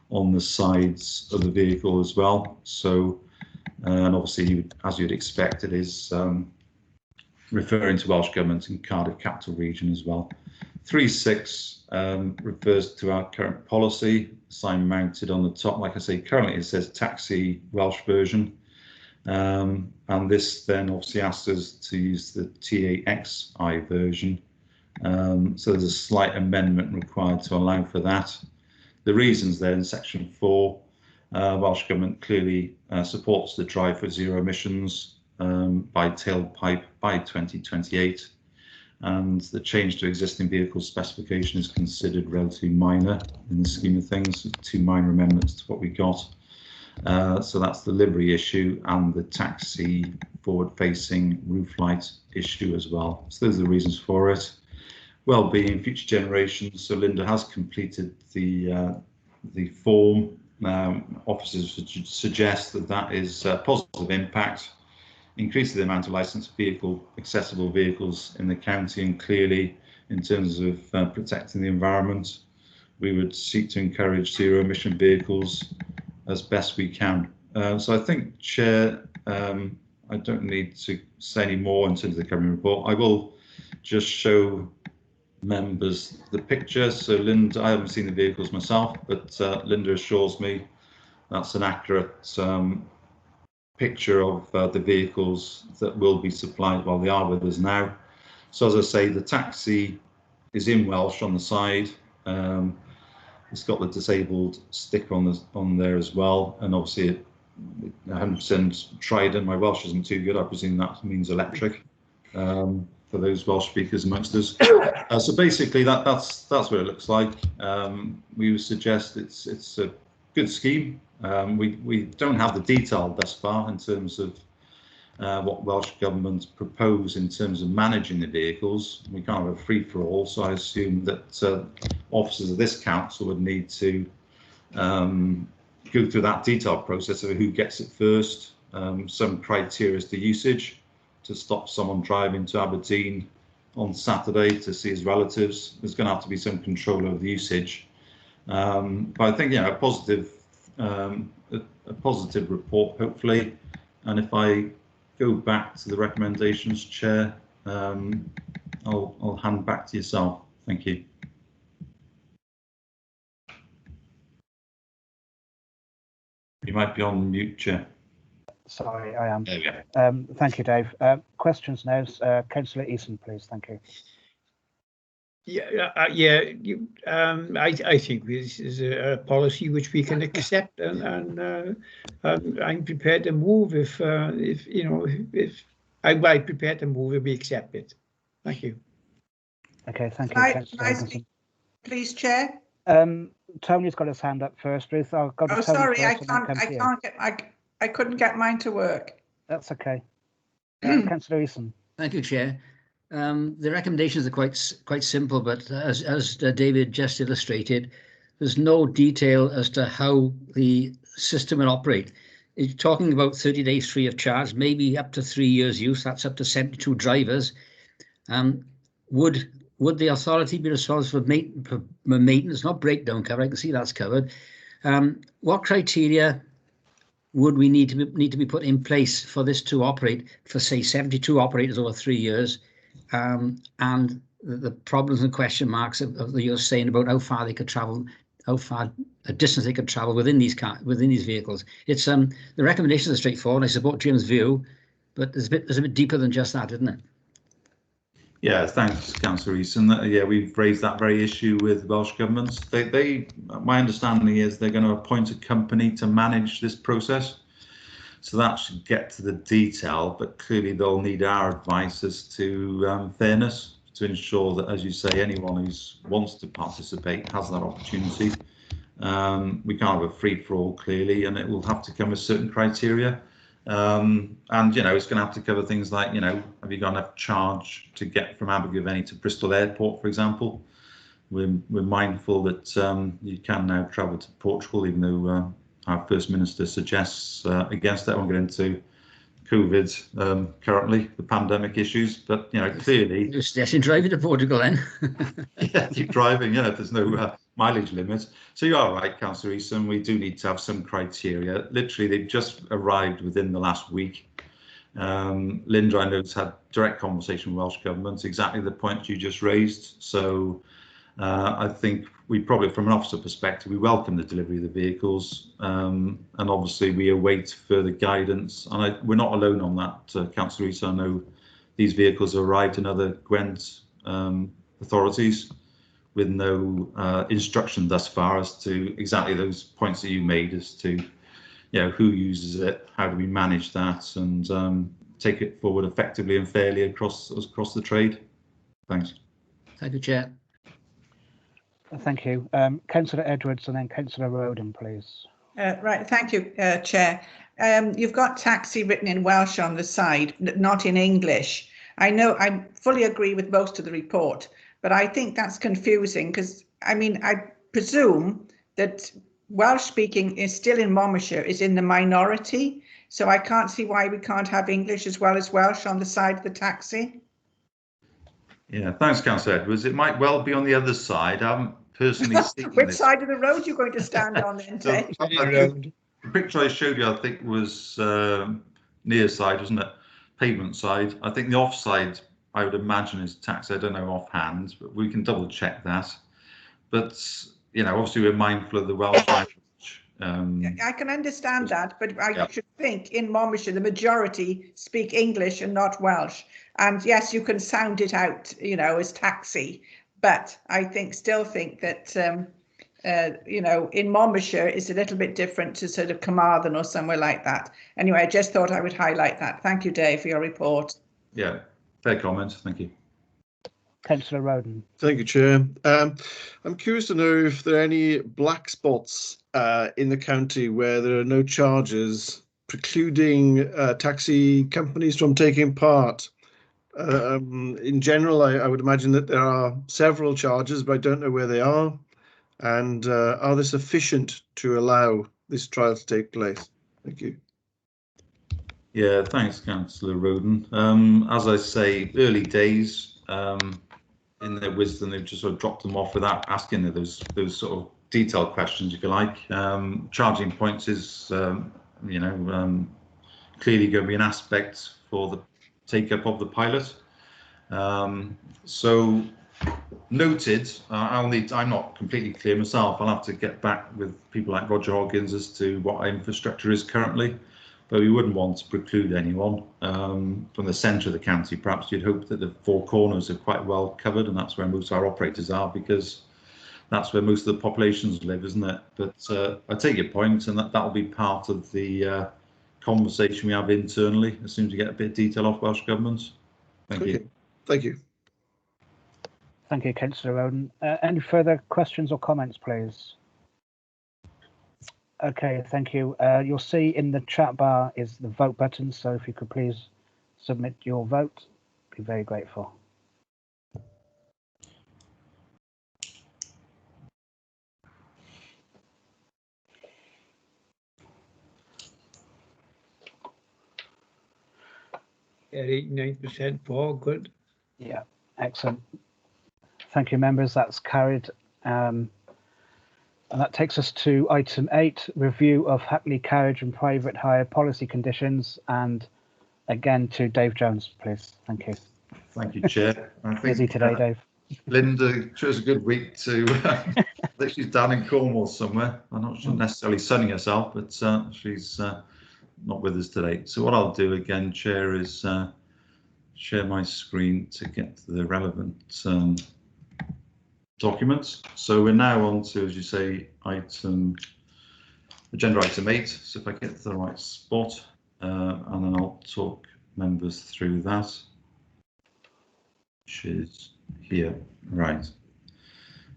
on the sides of the vehicle as well. So, and obviously, as you'd expect, it is referring to Welsh Government in Cardiff Capital Region as well. 3.6 refers to our current policy, sign mounted on the top. Like I say, currently it says taxi Welsh version. And this then obviously asks us to use the TAXI version. So there's a slight amendment required to allow for that. The reasons there in Section 4, Welsh Government clearly supports the drive for zero emissions by tailpipe by 2028, and the change to existing vehicle specification is considered relatively minor in the scheme of things, 2 minor amendments to what we got. So that's the livery issue and the taxi forward-facing roof light issue as well. So those are the reasons for it. Well-being, future generations. So Linda has completed the form. Officers suggest that that is a positive impact, increases the amount of licensed accessible vehicles in the county, and clearly in terms of protecting the environment, we would seek to encourage zero emission vehicles as best we can. So I think, Chair, I don't need to say any more in terms of the covering report. I will just show members the picture. So Linda, I haven't seen the vehicles myself, but Linda assures me that's an accurate picture of the vehicles that will be supplied. Well, they are with us now. So as I say, the taxi is in Welsh on the side. It's got the disabled stick on there as well, and obviously 100% Trident. My Welsh isn't too good. I presume that means electric for those Welsh speakers amongst us. So basically, that's what it looks like. We would suggest it's a good scheme. We don't have the detail thus far in terms of what Welsh Government propose in terms of managing the vehicles. We can't have a free-for-all, so I assume that officers of this council would need to go through that detailed process of who gets it first, some criteria as to usage, to stop someone driving to Aberdeen on Saturday to see his relatives. There's going to have to be some control over the usage. But I think, yeah, a positive report, hopefully. And if I go back to the recommendations, Chair, I'll hand back to yourself. Thank you. You might be on mute, Chair. Sorry, I am. There we go. Thank you, Dave. Questions now. Councillor Eason, please. Thank you. I think this is a policy which we can accept, and I'm prepared to move if I'm prepared to move if we accept it. Thank you. Okay, thank you. Can I speak, please, Chair? Tony's got his hand up first, Ruth. I'll go to Tony sorry, first, I couldn't get mine to work. That's okay. Councillor Eason. Thank you, Chair. The recommendations are quite simple, but as David just illustrated, there's no detail as to how the system will operate. You're talking about 30 days free of charge, maybe up to 3 years use. That's up to 72 drivers. Would the authority be responsible for maintenance, not breakdown cover? I can see that's covered. What criteria would we need to be put in place for this to operate for, say, 72 operators over 3 years? And the problems and question marks of you're saying about how far they could travel, how far a distance they could travel within these vehicles. It's the recommendations are straightforward. I support Jim's view, but there's a bit deeper than just that, isn't it? Yeah, thanks, Councillor Eason. Yeah, we've raised that very issue with Welsh governments. My understanding is they're going to appoint a company to manage this process. So that should get to the detail, but clearly they'll need our advice as to fairness, to ensure that, as you say, anyone who wants to participate has that opportunity. We can't have a free-for-all, clearly, and it will have to come with certain criteria. And, it's going to have to cover things like, have you got enough charge to get from Abergavenny to Bristol Airport, for example? We're mindful that you can now travel to Portugal, even though our First Minister suggests against that. I won't get into COVID currently, the pandemic issues, but clearly. You're suggesting driving to Portugal then? Yeah, keep driving. Yeah, there's no mileage limit. So you are right, Councillor Eason. We do need to have some criteria. Literally, they've just arrived within the last week. Linda, I know, has had direct conversation with Welsh Government, exactly the point you just raised. So I think we probably, from an officer perspective, we welcome the delivery of the vehicles, and obviously we await further guidance. And we're not alone on that, Councillor Eason. I know these vehicles have arrived in other Gwent authorities with no instruction thus far as to exactly those points that you made as to, who uses it, how do we manage that, and take it forward effectively and fairly across the trade. Thanks. Thank you, Chair. Thank you. Councillor Edwards and then Councillor Roden, please. Right, thank you, Chair. You've got taxi written in Welsh on the side, not in English. I know I fully agree with most of the report, but I think that's confusing because, I presume that Welsh speaking is still in Monmouthshire, is in the minority. So I can't see why we can't have English as well as Welsh on the side of the taxi. Yeah, thanks, Councillor Edwards. It might well be on the other side. I haven't personally seen Which side of the road you're going to stand on then, Dave? The picture I showed you, I think, was near side, wasn't it? Pavement side. I think the offside, I would imagine, is taxi. I don't know offhand, but we can double check that. But, obviously we're mindful of the Welsh language I can understand that, but I should think in Monmouthshire the majority speak English and not Welsh. And yes, you can sound it out, you know, as taxi, but I still think that you know, in Monmouthshire is a little bit different to sort of Carmarthen or somewhere like that. Anyway, I just thought I would highlight that. Thank you, Dave, for your report. Yeah, fair comment. Thank you. Councillor Roden. Thank you, Chair. I'm curious to know if there are any black spots in the county where there are no charges precluding taxi companies from taking part. In general, I would imagine that there are several charges, but I don't know where they are. And are they sufficient to allow this trial to take place? Thank you. Yeah, thanks, Councillor Roden. As I say, early days, in their wisdom, they've just sort of dropped them off without asking those sort of detailed questions, if you like. Charging points is, you know, clearly going to be an aspect for the take-up of the pilot. So noted. I'm not completely clear myself. I'll have to get back with people like Roger Hoggins as to what our infrastructure is currently, but we wouldn't want to preclude anyone from the centre of the county. Perhaps you'd hope that the four corners are quite well covered, and that's where most of our operators are, because that's where most of the populations live, isn't it? But I take your point, and that'll be part of the conversation we have internally as soon as we get a bit of detail off Welsh Government. Thank you. Thank you. Thank you, Councillor Roden. Any further questions or comments, please? Okay, thank you. You'll see in the chat bar is the vote button, so if you could please submit your vote, be very grateful. Yeah, 89% for, good. Yeah, excellent. Thank you, members. That's carried. And that takes us to item 8, review of Hackney carriage and private hire policy conditions. And again, to Dave Jones, please. Thank you. Thank you, Chair. I think, busy today, Dave. Linda chose a good week to, I think she's down in Cornwall somewhere. I'm not sure necessarily sunning herself, but she's not with us today. So what I'll do again, Chair, is share my screen to get to the relevant documents. So we're now on to, as you say, agenda item 8. So if I get to the right spot, and then I'll talk members through that, which is here. Right.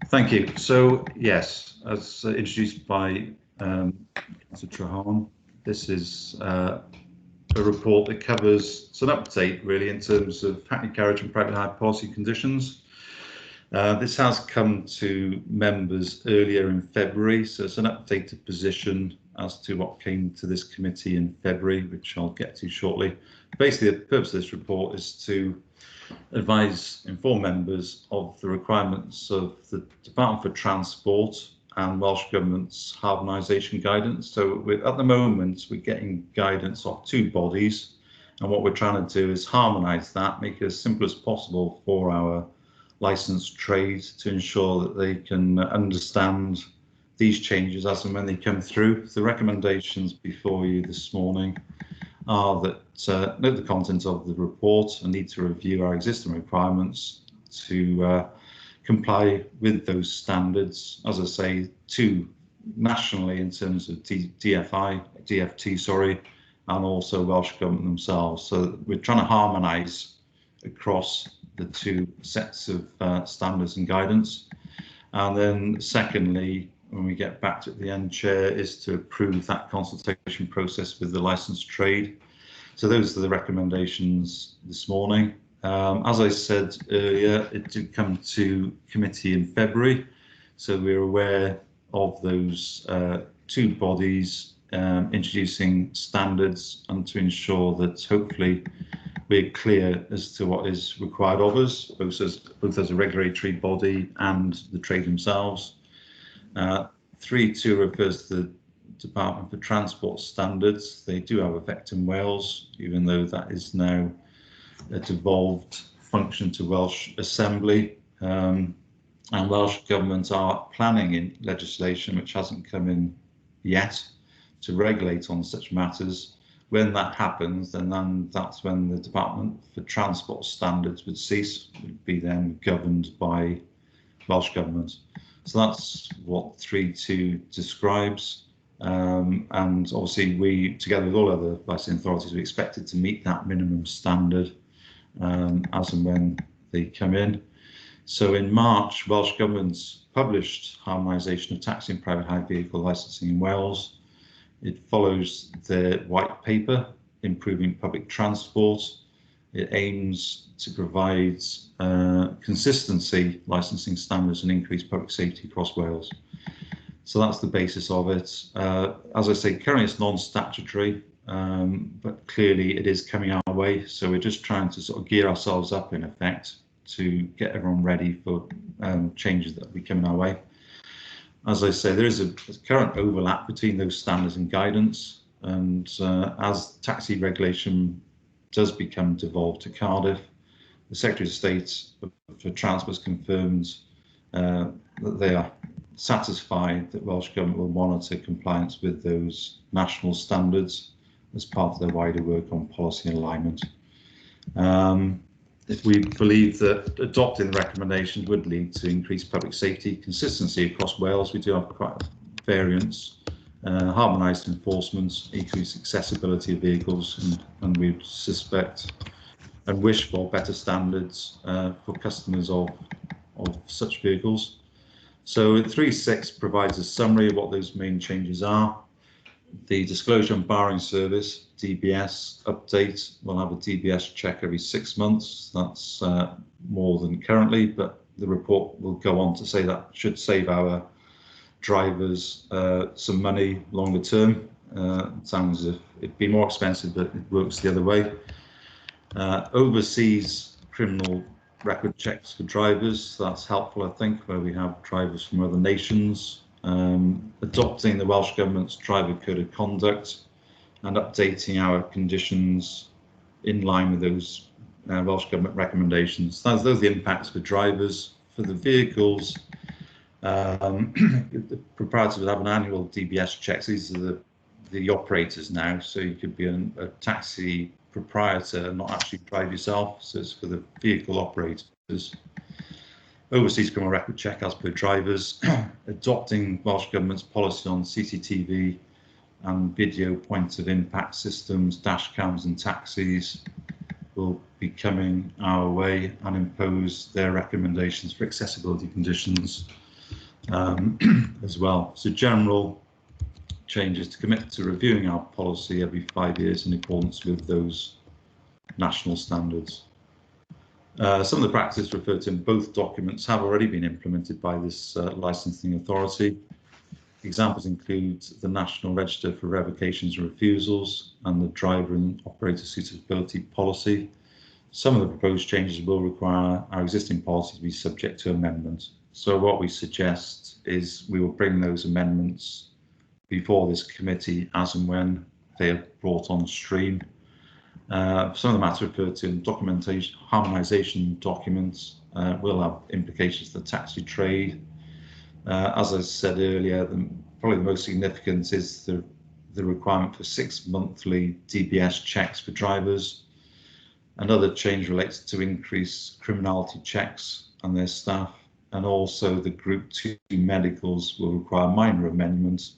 Thank you. So yes, as introduced by Councillor Trahan, this is a report that covers, it's an update really in terms of Hackney carriage and private hire policy conditions. This has come to members earlier in February, so it's an updated position as to what came to this committee in February, which I'll get to shortly. Basically, the purpose of this report is to inform members of the requirements of the Department for Transport and Welsh Government's harmonisation guidance. So at the moment, we're getting guidance of 2 bodies, and what we're trying to do is harmonise that, make it as simple as possible for our licensed trade to ensure that they can understand these changes as and when they come through. The recommendations before you this morning are that note the content of the report and need to review our existing requirements to comply with those standards. As I say, 2 nationally in terms of DFT, and also Welsh Government themselves. So we're trying to harmonise across the 2 sets of standards and guidance. And then secondly, when we get back to the end, Chair, is to approve that consultation process with the licensed trade. So those are the recommendations this morning. As I said earlier, it did come to committee in February, so we're aware of those 2 bodies introducing standards, and to ensure that hopefully we're clear as to what is required of us, both as a regulatory body and the trade themselves. 3.2 refers to the Department for Transport standards. They do have effect in Wales, even though that is now a devolved function to Welsh Assembly. And Welsh Government are planning in legislation which hasn't come in yet to regulate on such matters. When that happens, then that's when the Department for Transport standards would cease, would be then governed by Welsh Government. So that's what 3.2 describes. And obviously we, together with all other licensing authorities, we expected to meet that minimum standard as and when they come in. So in March, Welsh Government published harmonisation of taxi and private hire vehicle licensing in Wales. It follows the white paper, Improving Public Transport. It aims to provide consistency licensing standards and increase public safety across Wales. So that's the basis of it. As I say, currently it's non-statutory, but clearly it is coming our way. So we're just trying to sort of gear ourselves up, in effect, to get everyone ready for changes that will be coming our way. As I say, there is a current overlap between those standards and guidance, and as taxi regulation does become devolved to Cardiff, the Secretary of State for Transport has confirmed that they are satisfied that Welsh Government will monitor compliance with those national standards as part of their wider work on policy and alignment. If we believe that adopting the recommendations would lead to increased public safety consistency across Wales, we do have quite variance, harmonised enforcement, increased accessibility of vehicles, and we suspect and wish for better standards for customers of such vehicles. So 3.6 provides a summary of what those main changes are. The disclosure and barring service, DBS update, will have a DBS check every 6 months. That's more than currently, but the report will go on to say that should save our drivers some money longer term. It sounds as if it'd be more expensive, but it works the other way. Overseas criminal record checks for drivers, that's helpful, I think, where we have drivers from other nations. Adopting the Welsh Government's driver code of conduct and updating our conditions in line with those Welsh Government recommendations. Those are the impacts for drivers. For the vehicles, the proprietors would have an annual DBS checks. These are the operators now, so you could be a taxi proprietor and not actually drive yourself, so it's for the vehicle operators. Overseas criminal record check as per drivers, adopting Welsh Government's policy on CCTV and video point of impact systems, dash cams and taxis will be coming our way, and impose their recommendations for accessibility conditions as well. So general changes to commit to reviewing our policy every 5 years in accordance with those national standards. Some of the practices referred to in both documents have already been implemented by this licensing authority. Examples include the National Register for Revocations and Refusals and the Driver and Operator Suitability Policy. Some of the proposed changes will require our existing policy to be subject to amendment. So what we suggest is we will bring those amendments before this committee as and when they are brought on stream. Some of the matters referred to in documentation, harmonisation documents will have implications for the taxi trade. As I said earlier, probably the most significant is the requirement for 6 monthly DBS checks for drivers. Another change relates to increased criminality checks on their staff, and also the Group 2 medicals will require minor amendments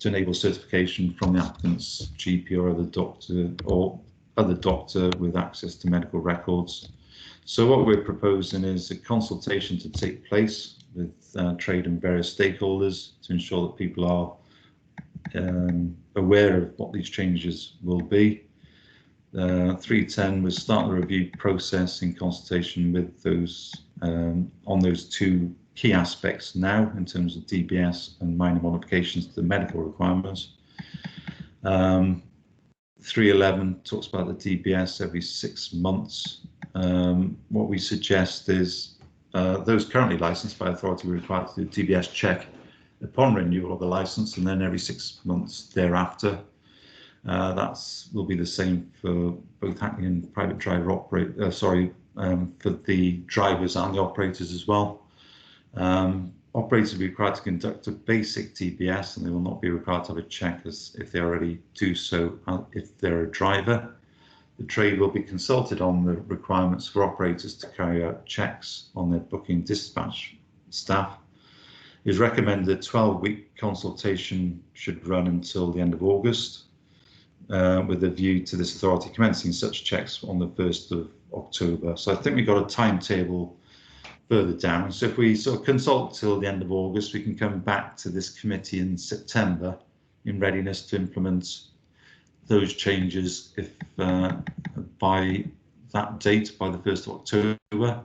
to enable certification from the applicant's GP or other doctor with access to medical records. So what we're proposing is a consultation to take place with trade and various stakeholders to ensure that people are aware of what these changes will be. 310 was start the review process in consultation with those on those two key aspects now in terms of DBS and minor modifications to the medical requirements. 311 talks about the DBS every 6 months. What we suggest is those currently licensed by authority will be required to do a DBS check upon renewal of the license, and then every 6 months thereafter. That will be the same for both hackney and private driver for the drivers and the operators as well. Operators will be required to conduct a basic DBS, and they will not be required to have a check as if they already do so if they're a driver. The trade will be consulted on the requirements for operators to carry out checks on their booking dispatch staff. It is recommended a 12-week consultation should run until the end of August, with a view to this authority commencing such checks on the 1st of October. So I think we've got a timetable further down. So if we sort of consult till the end of August, we can come back to this committee in September in readiness to implement those changes if by that date, by the 1st of October,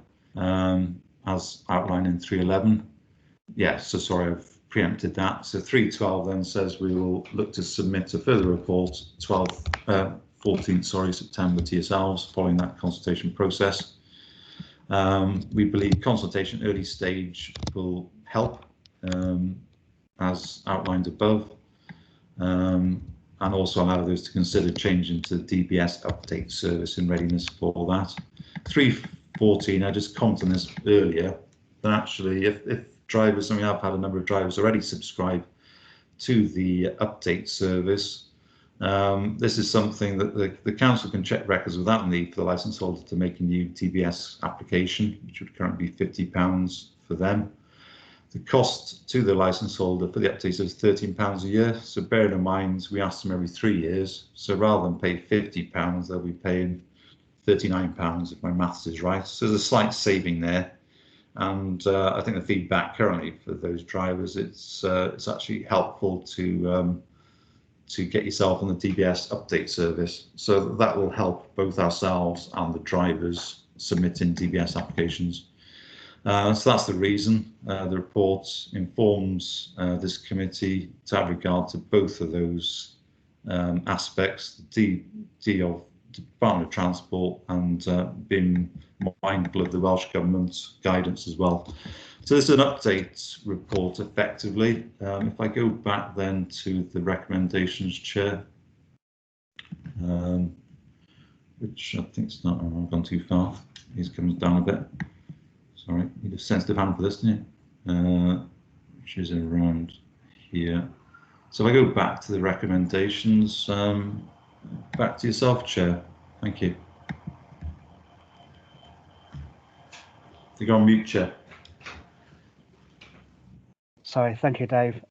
as outlined in 311. Yeah, so sorry, I've preempted that. So 312 then says we will look to submit a further report 14th September to yourselves following that consultation process. We believe consultation early stage will help, as outlined above, and also allow those to consider changing to the DBS update service in readiness for that. 314, I just commented on this earlier, that actually if drivers, and we have had a number of drivers already subscribe to the update service, this is something that the council can check records without need for the licence holder to make a new DBS application, which would currently be £50 for them. The cost to the licence holder for the update is £13 a year. So bearing in mind, we ask them every 3 years. So rather than pay £50, they'll be paying £39 if my maths is right. So there's a slight saving there. And I think the feedback currently for those drivers, it's actually helpful to get yourself on the DBS update service. So that will help both ourselves and the drivers submitting DBS applications. So that's the reason. The report informs this committee to have regard to both of those aspects, the D of Department of Transport and being mindful of the Welsh Government's guidance as well. So this is an update report effectively. If I go back then to the recommendations, Chair, which I think is not, I've gone too far. He's comes down a bit. Sorry, you need a sensitive hand for this, didn't you? Which is around here. So if I go back to the recommendations, back to yourself, Chair. Thank you. You go on mute, Chair. Sorry, thank you, Dave.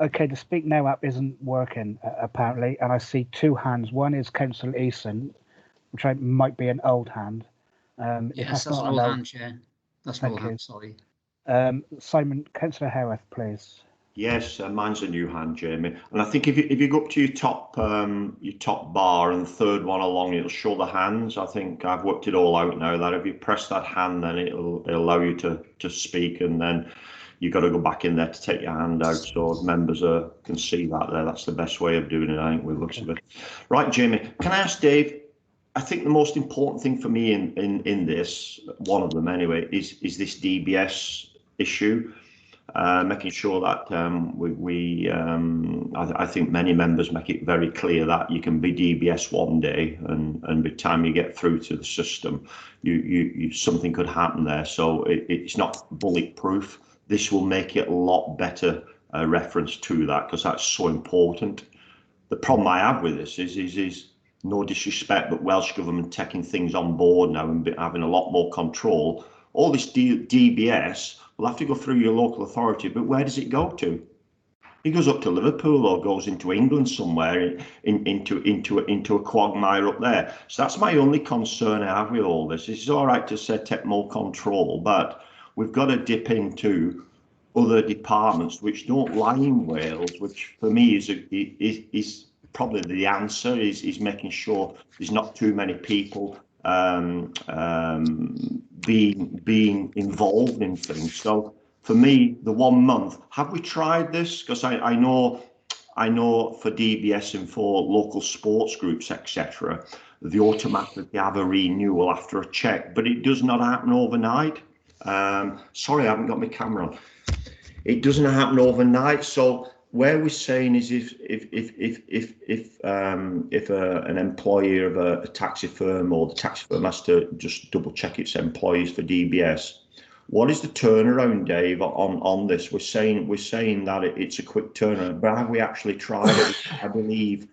Okay, the Speak Now app isn't working apparently, and I see two hands. One is Councillor Eason, which might be an old hand. Yes, that's an old hand, Chair. That's an old hand, sorry. Simon, Councillor Howarth, please. Yes, mine's a new hand, Jamie. And I think if you go up to your top bar and the third one along, it'll show the hands. I think I've worked it all out now. That if you press that hand, then it'll allow you to speak, and then you've got to go back in there to take your hand out so members can see that there. That's the best way of doing it, I think, with looks of it. Right, Jamie, can I ask Dave? I think the most important thing for me in this, one of them anyway, is this DBS issue. Making sure that I think many members make it very clear that you can be DBS one day, and by the time you get through to the system, you something could happen there. So it's not bulletproof. This will make it a lot better reference to that, because that's so important. The problem I have with this is no disrespect, but Welsh Government taking things on board now and having a lot more control. All this DBS will have to go through your local authority, but where does it go to? It goes up to Liverpool or goes into England somewhere, into a quagmire up there. So that's my only concern I have with all this. It's all right to say take more control, but we've got to dip into other departments which don't lie in Wales, which for me is probably the answer, is making sure there's not too many people being involved in things. So for me, the 1 month, have we tried this? Because I know for DBS and for local sports groups, etc., they automatically have a renewal after a check, but it does not happen overnight. Sorry, I haven't got my camera on. It doesn't happen overnight. So where we're saying is if an employee of a taxi firm, or the taxi firm has to just double check its employees for DBS, What is the turnaround, Dave, on this? We're saying that it's a quick turnaround, but have we actually tried it? I believe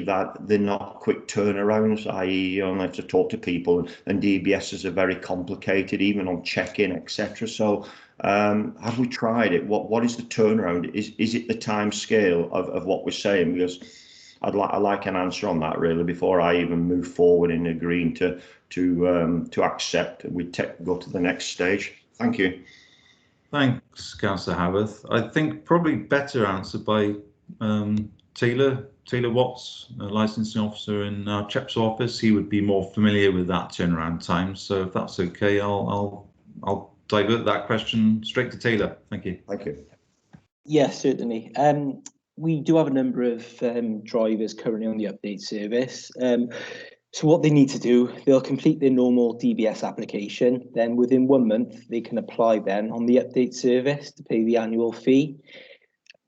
that they're not quick turnarounds, i.e. you don't have to talk to people, and DBSs are very complicated, even on check-in, etc. So have we tried it? What is the turnaround? Is it the time scale of what we're saying? Because I'd like an answer on that, really, before I even move forward in agreeing to accept and we go to the next stage. Thank you. Thanks, Councillor Haworth. I think probably better answered by Taylor Watts, a licensing officer in our CHEPS office. He would be more familiar with that turnaround time. So if that's okay, I'll divert that question straight to Taylor. Thank you. Thank you. Yes, certainly. We do have a number of drivers currently on the update service. So what they need to do, they'll complete their normal DBS application. Then within 1 month, they can apply then on the update service to pay the annual fee.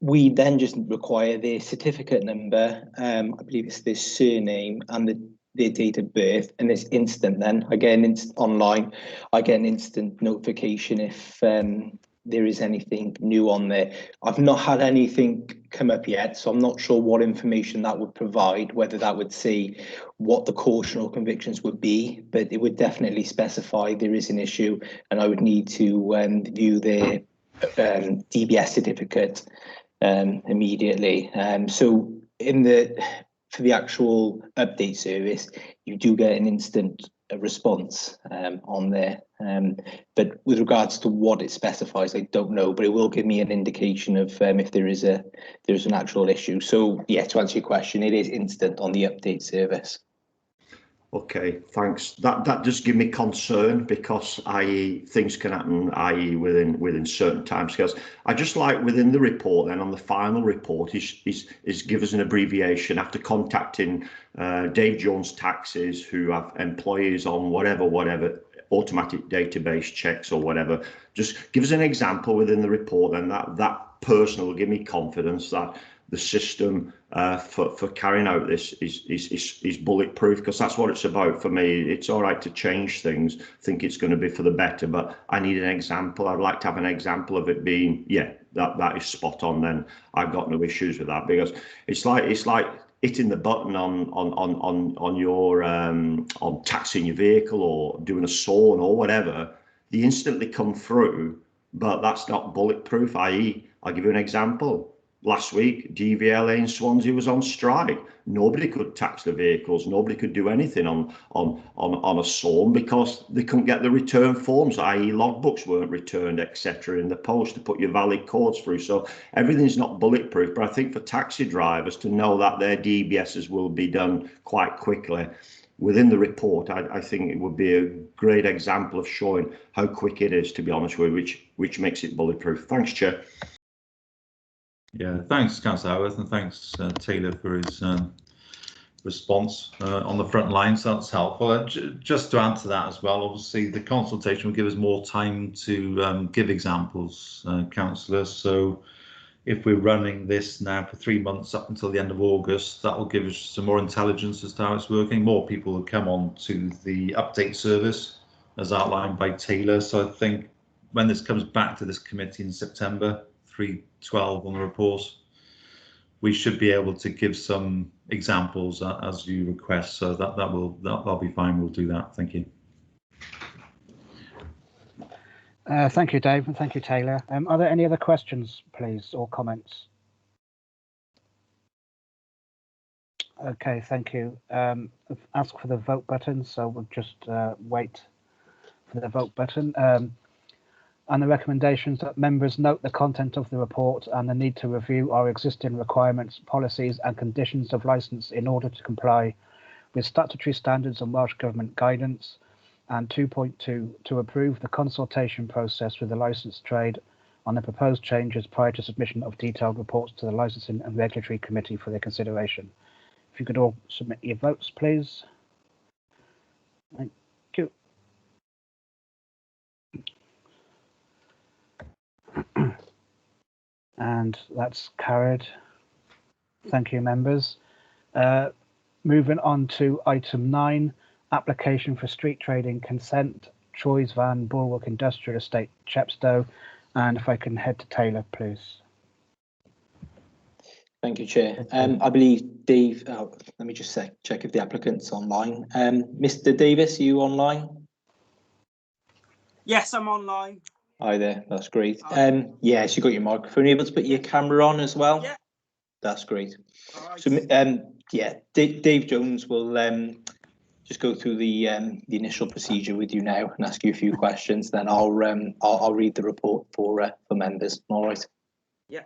We then just require their certificate number, I believe it's their surname and their date of birth, and it's instant then. Again, online, I get an instant notification if there is anything new on there. I've not had anything come up yet, so I'm not sure what information that would provide, whether that would say what the cautionable convictions would be, but it would definitely specify there is an issue, and I would need to view their DBS certificate immediately. So for the actual update service, you do get an instant response on there, but with regards to what it specifies, I don't know, but it will give me an indication of if there's an actual issue. So yeah, to answer your question, it is instant on the update service. Okay, thanks. That does give me concern, because i.e. things can happen, i.e. within certain timescales. I just like within the report, then on the final report, is give us an abbreviation after contacting Dave Jones Taxis, who have employees on whatever automatic database checks or whatever. Just give us an example within the report, and that person will give me confidence that the system for carrying out this is bulletproof, because that's what it's about for me. It's all right to change things, think it's going to be for the better, but I need an example. I'd like to have an example of it being, yeah, that is spot on. Then I've got no issues with that, because it's like hitting the button on your on taxing your vehicle or doing a sawn or whatever. They instantly come through, but that's not bulletproof. I.e., I'll give you an example. Last week, DVLA in Swansea was on strike. Nobody could tax the vehicles. Nobody could do anything on a sawn, because they couldn't get the return forms, i.e. logbooks weren't returned, etc. in the post to put your valid codes through. So everything's not bulletproof. But I think for taxi drivers to know that their DBSs will be done quite quickly within the report, I think it would be a great example of showing how quick it is, to be honest with you, which makes it bulletproof. Thanks, Chair. Yeah, thanks, Councillor Haworth, and thanks, Taylor, for his response on the front line. So that's helpful. Just to add to that as well, obviously, the consultation will give us more time to give examples, Councillor. So if we're running this now for 3 months up until the end of August, that will give us some more intelligence as to how it's working. More people will come on to the update service, as outlined by Taylor. So I think when this comes back to this committee in September, 3/12 on the report, we should be able to give some examples as you request. So that'll be fine. We'll do that. Thank you. Thank you, Dave, and thank you, Taylor. Are there any other questions, please, or comments? Okay, thank you. Ask for the vote button, so we'll just wait for the vote button. And the recommendations that members note the content of the report and the need to review our existing requirements, policies and conditions of licence in order to comply with statutory standards and Welsh Government guidance. And 2.2, to approve the consultation process with the licensed trade on the proposed changes prior to submission of detailed reports to the Licensing and Regulatory Committee for their consideration. If you could all submit your votes, please. Thank you. And that's carried. Thank you, members. Moving on to item 9, application for street trading consent Troy's Van, Burwick Industrial Estate, Chepstow. And if I can head to Taylor, please. Thank you, Chair. I believe Dave, let me just check if the applicant's online. Mr. Davis, are you online? Yes, I'm online. Hi there, that's great. Yes, you got your microphone. Are you able to put your camera on as well? Yeah. That's great. All right. So, yeah, Dave Jones will just go through the initial procedure with you now and ask you a few questions. Then I'll read the report for members. All right. Yeah.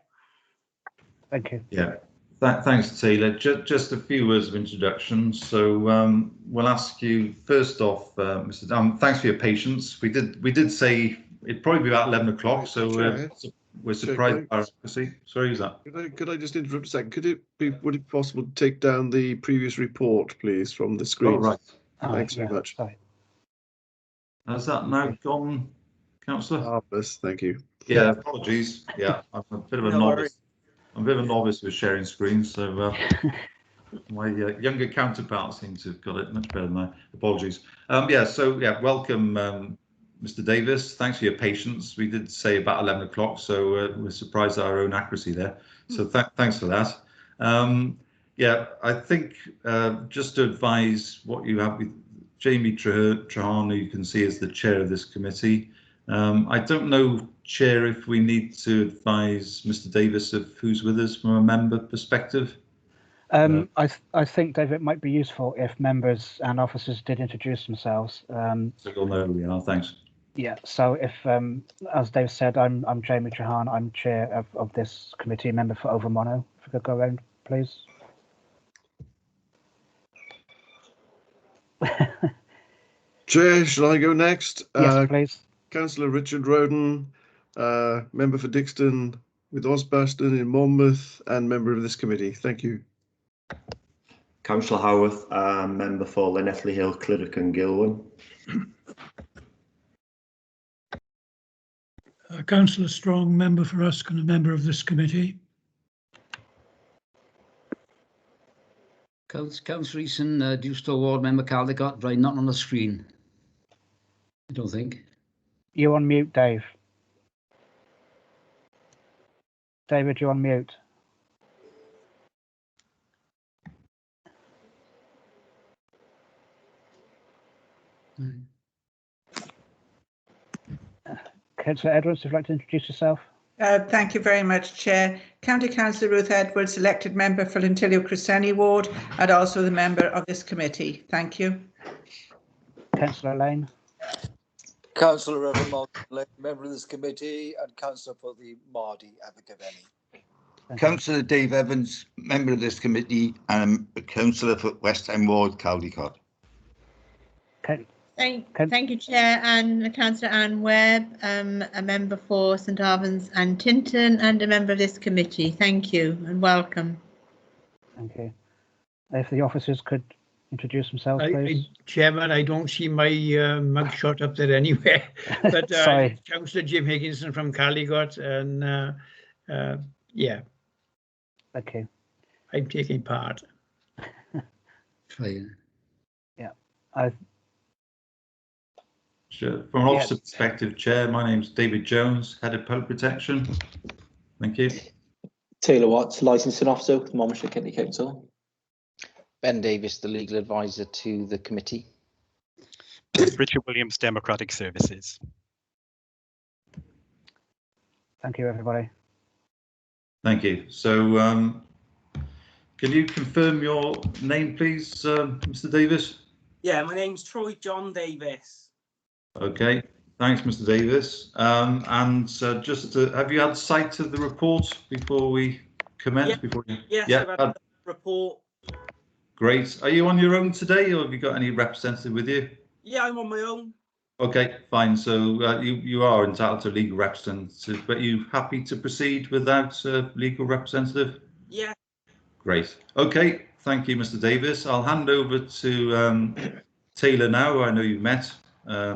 Thank you. Yeah. Thanks, Taylor. Just a few words of introduction. So we'll ask you first off, Mr. Dunn. Thanks for your patience. We did say it'd probably be about 11 o'clock, so we're surprised by our accuracy. Sorry, who's that? Could I just interrupt a second? Would it be possible to take down the previous report, please, from the screen? Oh, right. Thanks very much. Sorry. Has that now gone, Councillor? Marvellous, thank you. Yeah, apologies. Yeah, I'm a bit of a novice. I'm a bit of a novice with sharing screens, so my younger counterparts seem to have got it much better than I. Apologies. Welcome, Mr. Davis. Thanks for your patience. We did say about 11 o'clock, so we're surprised at our own accuracy there. So thanks for that. I think just to advise what you have with Jamie Trahan, who you can see as the chair of this committee. I don't know, Chair, if we need to advise Mr. Davis of who's with us from a member perspective. I think, David, it might be useful if members and officers did introduce themselves. So you'll know who we are. Thanks. Yeah. So if, as Dave said, I'm Jamie Trahan. I'm chair of this committee, member for Overmono. If we could go around, please. Chair, shall I go next? Yes, please. Councillor Richard Roden, member for Dixton with Osbaston in Monmouth and member of this committee. Thank you. Councillor Howarth, member for Llanelli Hill, Clydach and Gilwyn. Councillor Strong, member for Usk and a member of this committee. Councillor Eason, Dewstow Ward member Caldecott, right, not on the screen. I don't think. You're on mute, Dave. David, you're on mute. Councillor Edwards, would you like to introduce yourself? Thank you very much, Chair. County Councillor Ruth Edwards, elected member for Lintilio Cresceni Ward and also the member of this committee. Thank you. Councillor Lane. Councillor Reverend Martin, member of this committee and councillor for the Mardy Abergavenny. Councillor Dave Evans, member of this committee and a councillor for West End Ward, Caldecott. Thank you, Chair, and Councillor Anne Webb, a member for St Albans and Tintern and a member of this committee. Thank you and welcome. Thank you. If the officers could introduce themselves, please. Chairman, I don't see my mugshot up there anywhere. But Councillor Jim Higginson from Caldecott, and yeah. Thank you. I'm taking part. Yeah. Sure. From an officer perspective, Chair, my name's David Jones, Head of Public Protection. Thank you. Taylor Watts, Licensing Officer with Monmouthshire County Council. Ben Davis, the Legal Advisor to the committee. Richard Williams, Democratic Services. Thank you, everybody. Thank you. So can you confirm your name, please, Mr. Davis? Yeah, my name's Troy John Davis. Okay, thanks, Mr. Davis. Just have you had sight of the report before we commence? Yes, I've had the report. Great. Are you on your own today, or have you got any representative with you? Yeah, I'm on my own. Okay, fine. So you are entitled to a legal representative, but you happy to proceed without a legal representative? Yeah. Great. Okay, thank you, Mr. Davis. I'll hand over to Taylor now, who I know you've met.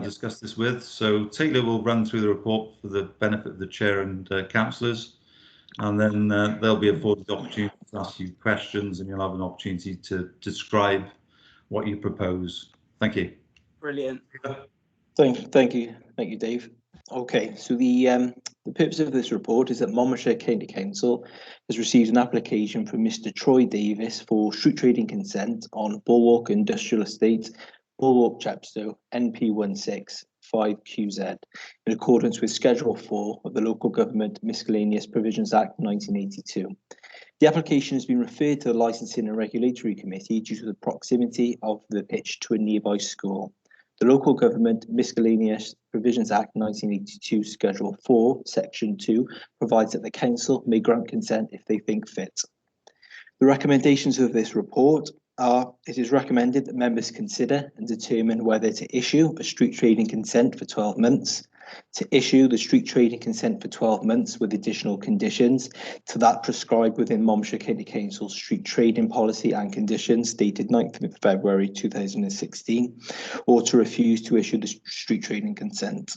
Discuss this with. So Taylor will run through the report for the benefit of the chair and councillors, and then they'll be afforded the opportunity to ask you questions, and you'll have an opportunity to describe what you propose. Thank you. Brilliant. Thank you, Dave. Okay, so the purpose of this report is that Monmouthshire County Council has received an application from Mr. Troy Davis for street trading consent on Burwick Industrial Estate, Burwick Chepstow, NP165QZ, in accordance with Schedule 4 of the Local Government Miscellaneous Provisions Act 1982. The application has been referred to the Licensing and Regulatory Committee due to the proximity of the pitch to a nearby school. The Local Government Miscellaneous Provisions Act 1982, Schedule 4, Section 2, provides that the Council may grant consent if they think fit. The recommendations of this report are: it is recommended that members consider and determine whether to issue a street trading consent for 12 months, to issue the street trading consent for 12 months with additional conditions to that prescribed within Monmouthshire County Council's street trading policy and conditions dated 9th of February 2016, or to refuse to issue the street trading consent.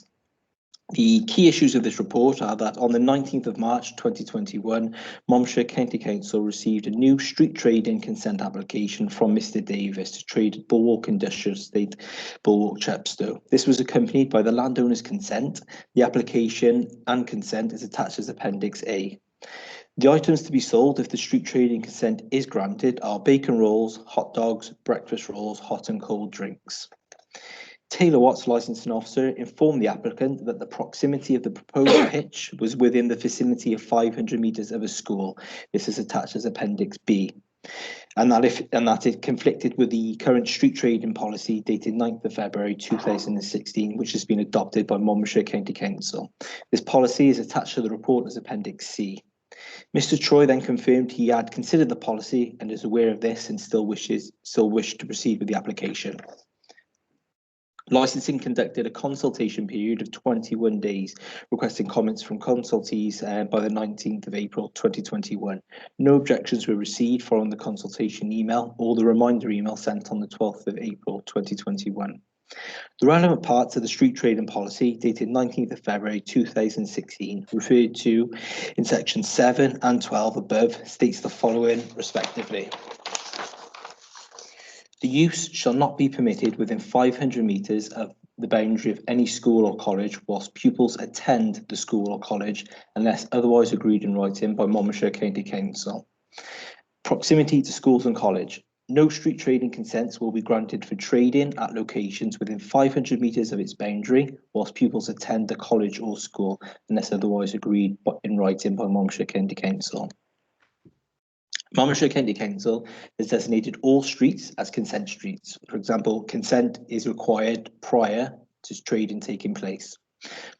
The key issues of this report are that on the 19th of March 2021, Monmouthshire County Council received a new street trading consent application from Mr. Davis to trade at Burwick Industrial Estate, Burwick Chepstow. This was accompanied by the landowner's consent. The application and consent is attached as Appendix A. The items to be sold if the street trading consent is granted are bacon rolls, hot dogs, breakfast rolls, hot and cold drinks. Taylor Watts, licensing officer, informed the applicant that the proximity of the proposed pitch was within the vicinity of 500 metres of a school. This is attached as Appendix B. And that it conflicted with the current street trading policy dated 9th of February 2016, which has been adopted by Monmouthshire County Council. This policy is attached to the report as Appendix C. Mr. Troy then confirmed he had considered the policy and is aware of this and still wished to proceed with the application. Licensing conducted a consultation period of 21 days, requesting comments from consultees by the 19th of April 2021. No objections were received following the consultation email or the reminder email sent on the 12th of April 2021. The relevant parts of the street trading policy dated 19th of February 2016, referred to in sections 7 and 12 above, states the following respectively. The use shall not be permitted within 500 metres of the boundary of any school or college whilst pupils attend the school or college unless otherwise agreed in writing by Monmouthshire County Council. Proximity to schools and college. No street trading consents will be granted for trading at locations within 500 metres of its boundary whilst pupils attend the college or school unless otherwise agreed in writing by Monmouthshire County Council. Monmouthshire County Council has designated all streets as consent streets. For example, consent is required prior to trading taking place.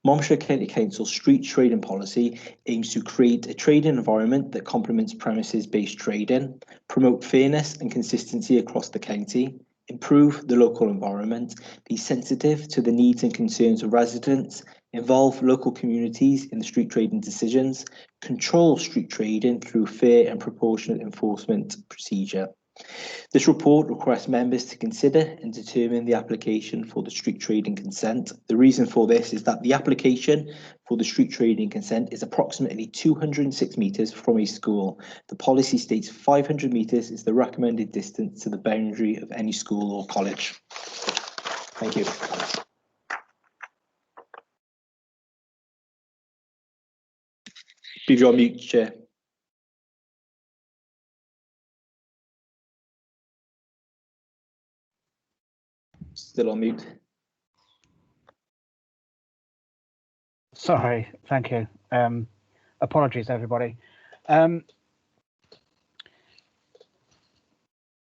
Monmouthshire County Council's street trading policy aims to create a trading environment that complements premises-based trading, promote fairness and consistency across the county, improve the local environment, be sensitive to the needs and concerns of residents, involve local communities in the street trading decisions, control street trading through fair and proportionate enforcement procedure. This report requests members to consider and determine the application for the street trading consent. The reason for this is that the application for the street trading consent is approximately 206 metres from a school. The policy states 500 metres is the recommended distance to the boundary of any school or college. Thank you. Leave you on mute, Chair. Still on mute. Sorry, thank you. Apologies, everybody.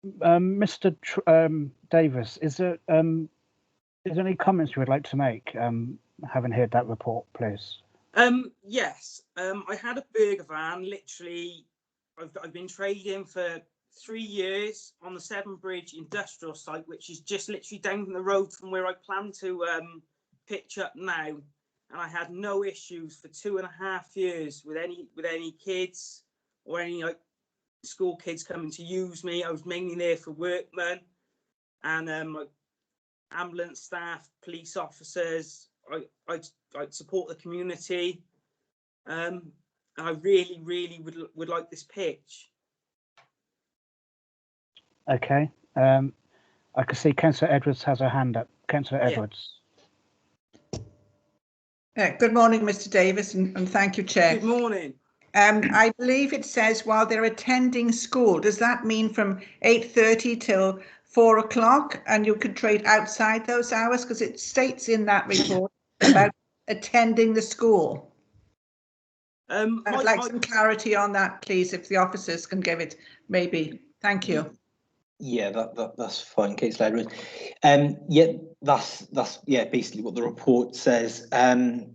Mr. Davis, is there any comments you would like to make, having heard that report, please? Yes, I had a burger van. Literally, I've been trading for 3 years on the Severn Bridge industrial site, which is just literally down the road from where I plan to pitch up now. And I had no issues for 2.5 years with any kids or any like school kids coming to use me. I was mainly there for workmen and like ambulance staff, police officers. I support the community. And I really would like this pitch. Okay. I can see Councillor Edwards has her hand up. Councillor Edwards. Good morning, Mr. Davis, and thank you, Chair. Good morning. I believe it says while they're attending school. Does that mean from 8:30 till 4 o'clock, and you could trade outside those hours? Because it states in that report about attending the school. I'd like some clarity on that, please, if the officers can give it, maybe. Thank you. Yeah, that's fine, Councillor Edwards. Yeah, that's basically what the report says. I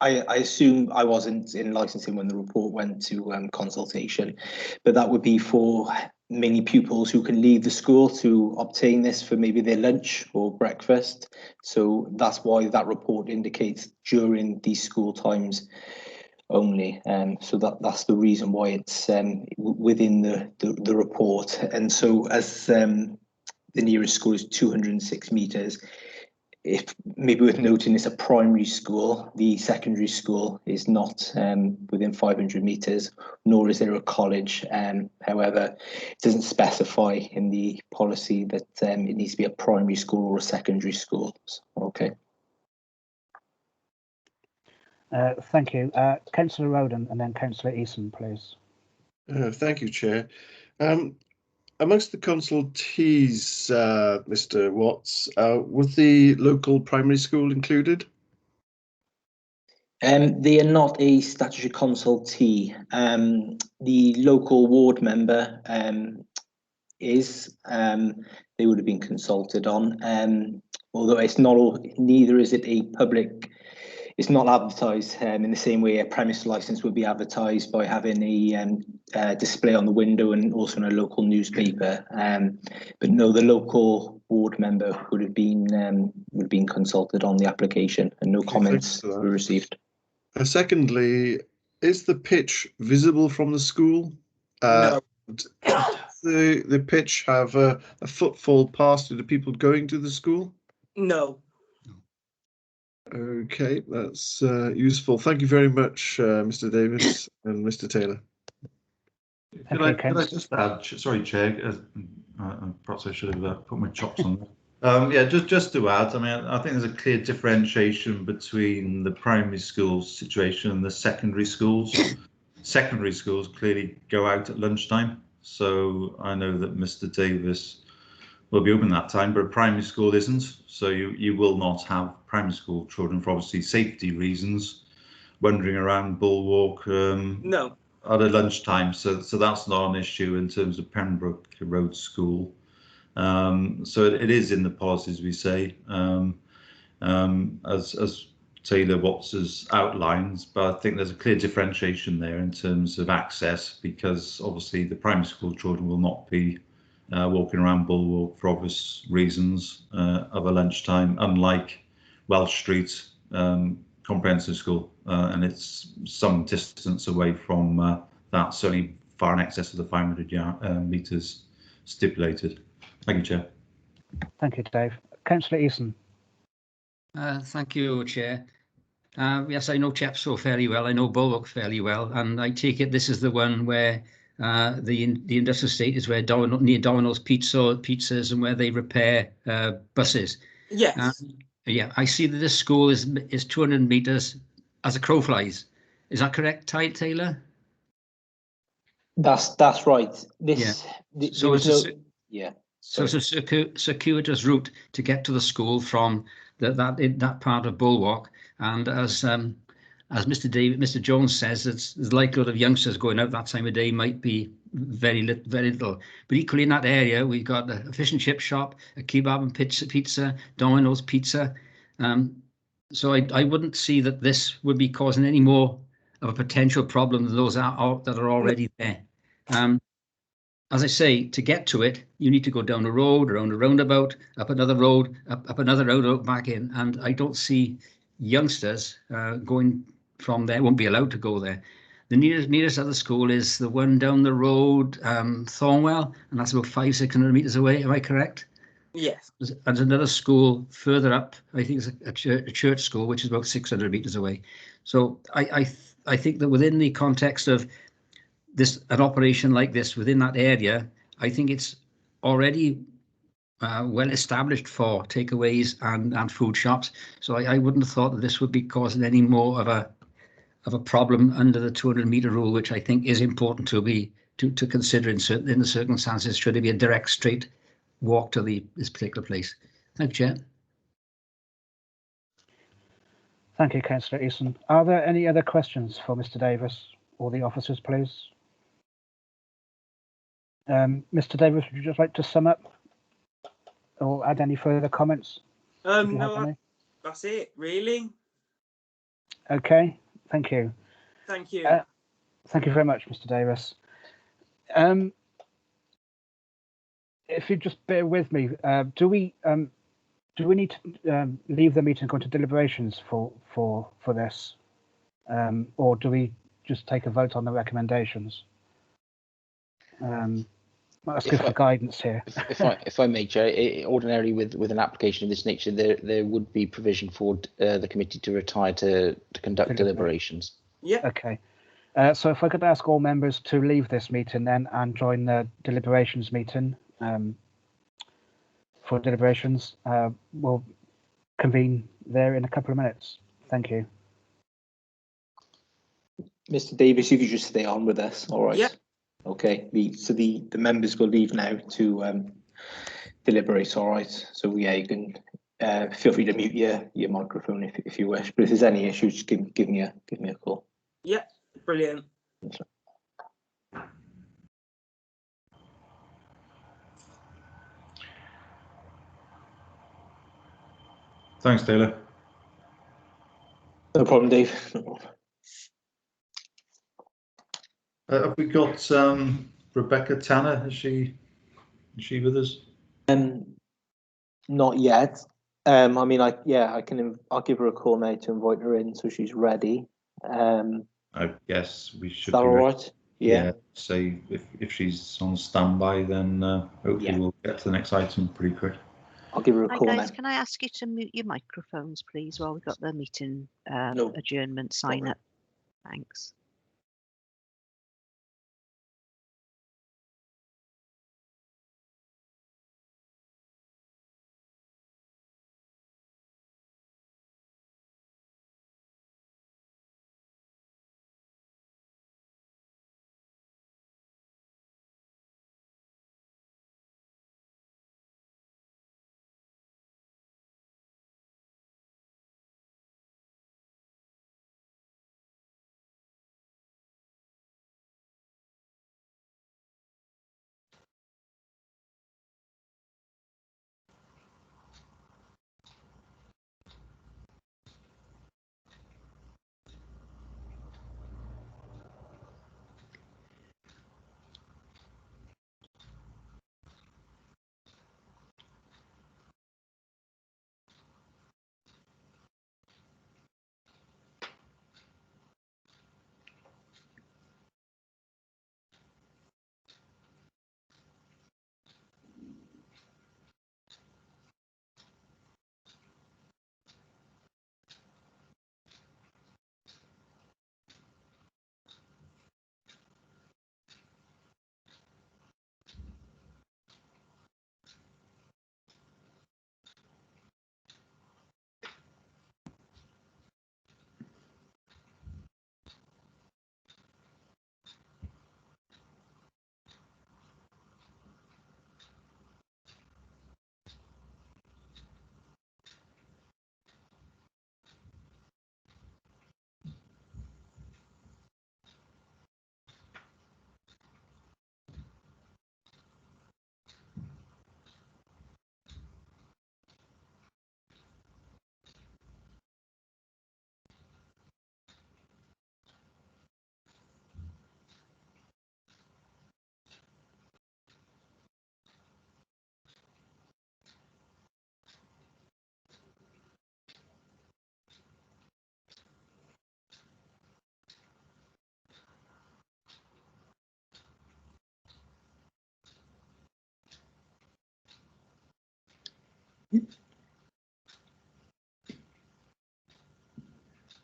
assume I wasn't in licensing when the report went to consultation, but that would be for many pupils who can leave the school to obtain this for maybe their lunch or breakfast. So that's why that report indicates during these school times only. So that's the reason why it's within the report. And so as the nearest school is 206 metres, if maybe worth noting it's a primary school, the secondary school is not within 500 metres, nor is there a college. However, it doesn't specify in the policy that it needs to be a primary school or a secondary school. Okay. Thank you. Councillor Roden and then Councillor Eason, please. Thank you, Chair. Amongst the consultees, Mr. Watts, was the local primary school included? They are not a statutory consultee. The local ward member is. They would have been consulted on, although it's not. Neither is it a public. It's not advertised in the same way a premise license would be advertised by having a display on the window and also in a local newspaper. But no, the local ward member would have been consulted on the application, and no comments were received. Secondly, is the pitch visible from the school? No. The pitch have a footfall pass to the people going to the school? No. Okay, that's useful. Thank you very much, Mr. Davis and Mr. Taylor. Could I just add, sorry, Chair, perhaps I should have put my chops on that. Yeah, just to add, I mean, I think there's a clear differentiation between the primary schools situation and the secondary schools. Secondary schools clearly go out at lunchtime, so I know that Mr. Davis will be open that time, but a primary school isn't. So you will not have primary school children, for obviously safety reasons, wandering around Bulwark no. at a lunchtime. So that's not an issue in terms of Pembroke Road School. So it is in the policies, we say, as Taylor Watts has outlined, but I think there's a clear differentiation there in terms of access, because obviously the primary school children will not be walking around Bulwark for obvious reasons of a lunchtime, unlike Welsh Street Comprehensive School, and it's some distance away from that, certainly far in excess of the 500 metres stipulated. Thank you, Chair. Thank you, Dave. Councillor Eason. Thank you, Chair. Yes, I know Chepstow fairly well. I know Bulwark fairly well, and I take it this is the one where the industrial estate is where near Domino's pizzas and where they repair buses. Yes. Yeah, I see that this school is 200 metres as a crow flies. Is that correct, Taylor? That's right. So it's a circuitous route to get to the school from that part of Bulwark, and as Mr. Jones says, the likelihood of youngsters going out that time of day might be very little. But equally in that area, we've got a fish and chip shop, a kebab and pizza, Domino's pizza. So I wouldn't see that this would be causing any more of a potential problem than those that are already there. As I say, to get to it, you need to go down a road, around a roundabout, up another road, up another roundabout, back in. And I don't see youngsters going from there, won't be allowed to go there. The nearest other school is the one down the road, Thornwell, and that's about 500-600 metres away. Am I correct? Yes. There's another school further up, I think it's a church school, which is about 600 metres away. So I think that within the context of an operation like this within that area, I think it's already well established for takeaways and food shops. So I wouldn't have thought that this would be causing any more of a problem under the 200-meter rule, which I think is important to consider in the circumstances should it be a direct straight walk to this particular place. Thank you, Chair. Thank you, Councillor Eason. Are there any other questions for Mr. Davis or the officers, please? Mr. Davis, would you just like to sum up or add any further comments? No, that's it, really. Okay, thank you. Thank you. Thank you very much, Mr. Davis. If you just bear with me, do we need to leave the meeting and go into deliberations for this, or do we just take a vote on the recommendations? Let's go for guidance here. If I may, Chair, ordinarily with an application of this nature, there would be provision for the committee to retire to conduct deliberations. Yeah. Okay. So if I could ask all members to leave this meeting then and join the deliberations meeting for deliberations, we'll convene there in a couple of minutes. Thank you. Mr. Davis, you could just stay on with us, all right? Yeah. Okay, so the members will leave now to deliberate, all right? So yeah, you can feel free to mute your microphone if you wish, but if there's any issues, just give me a call. Yeah, brilliant. Thanks, Taylor. No problem, Dave. Have we got Rebecca Tanner? Is she with us? Not yet. I mean, I'll give her a call now to invite her in so she's ready. I guess we should. Is that all right? Yeah. Say if she's on standby, then hopefully we'll get to the next item pretty quick. I'll give her a call Hi guys, now. can I ask you to mute your microphones, please, while we've got the meeting adjournment sign up? Thanks.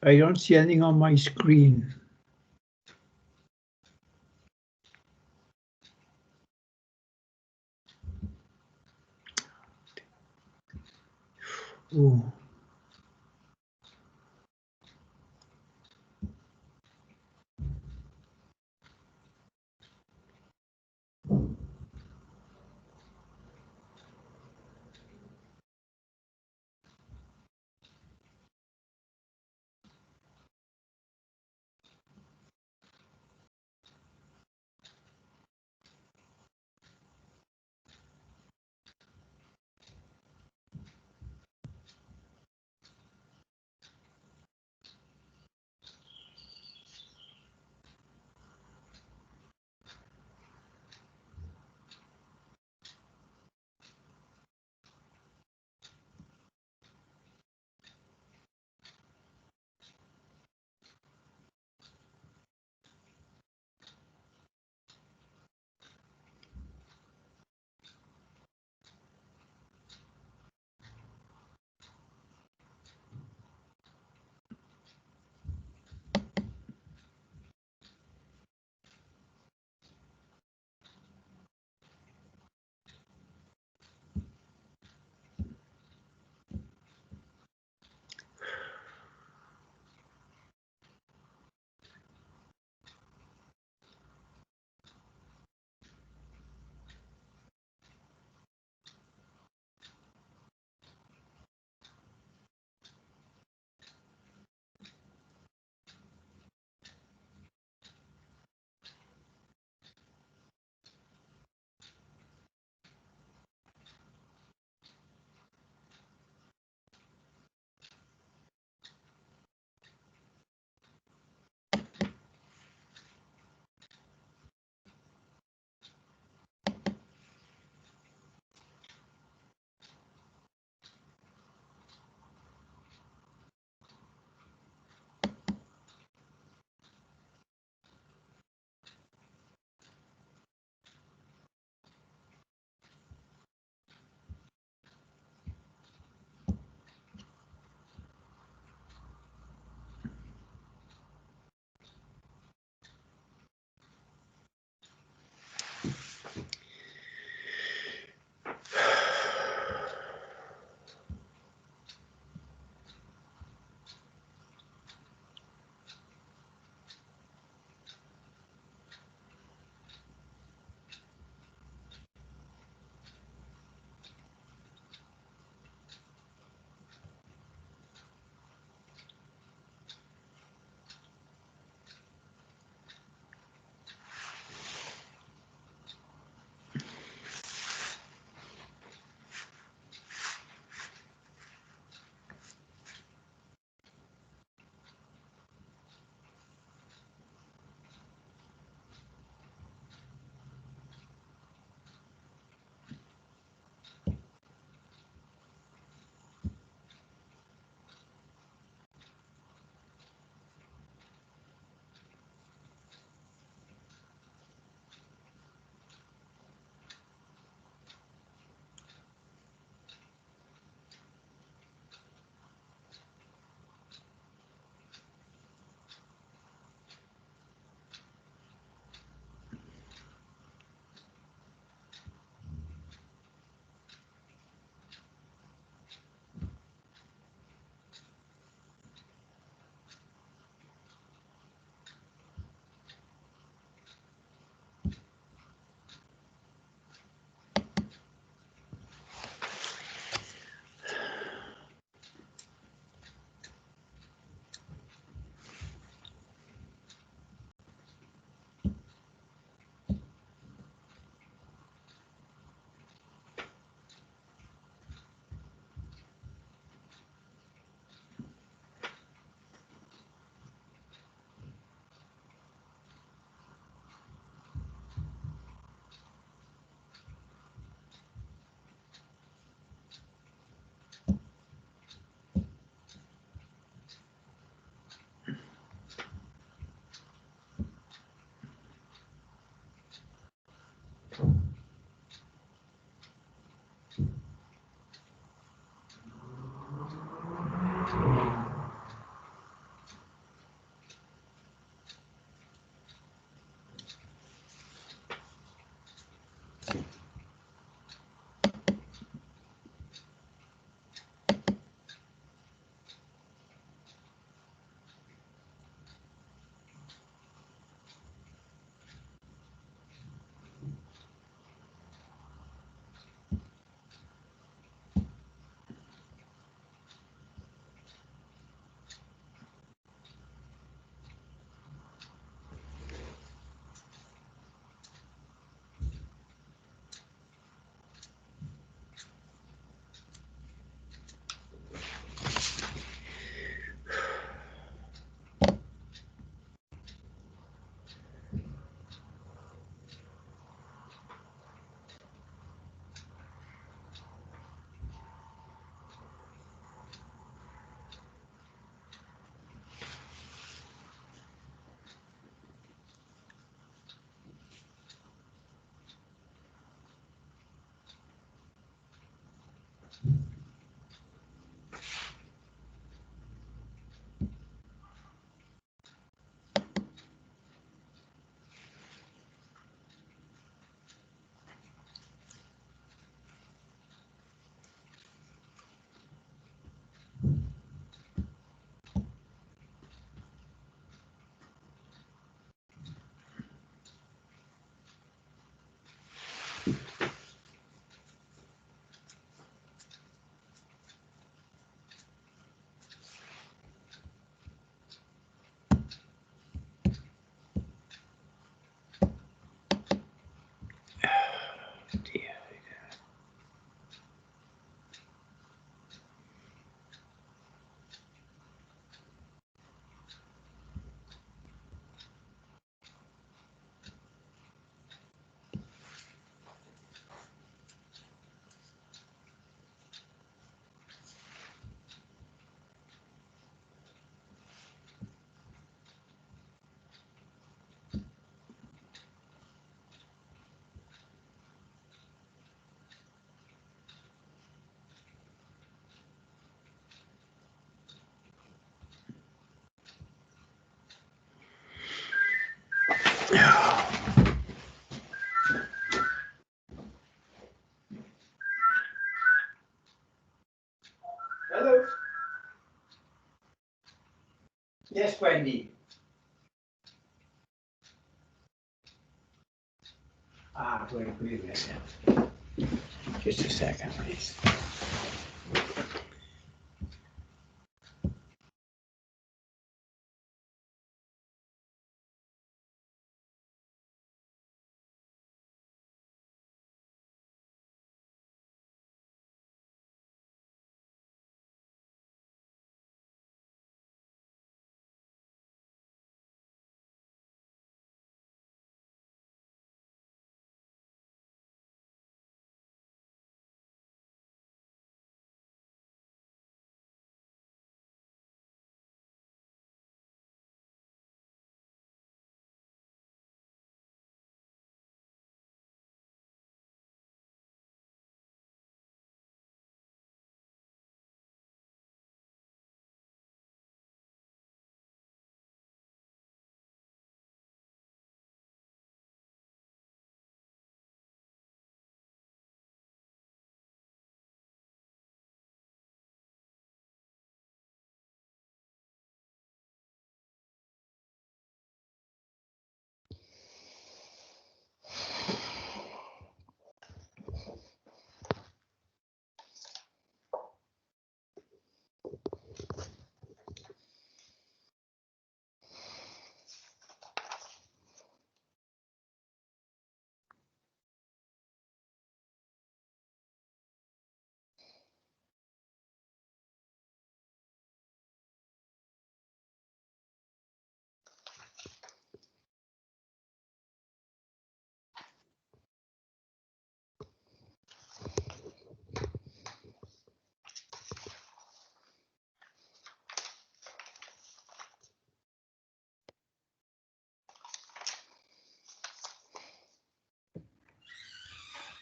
I don't see anything on my screen. Ooh. Hello. Yes, Wendy. Wait a second. Just a second, please.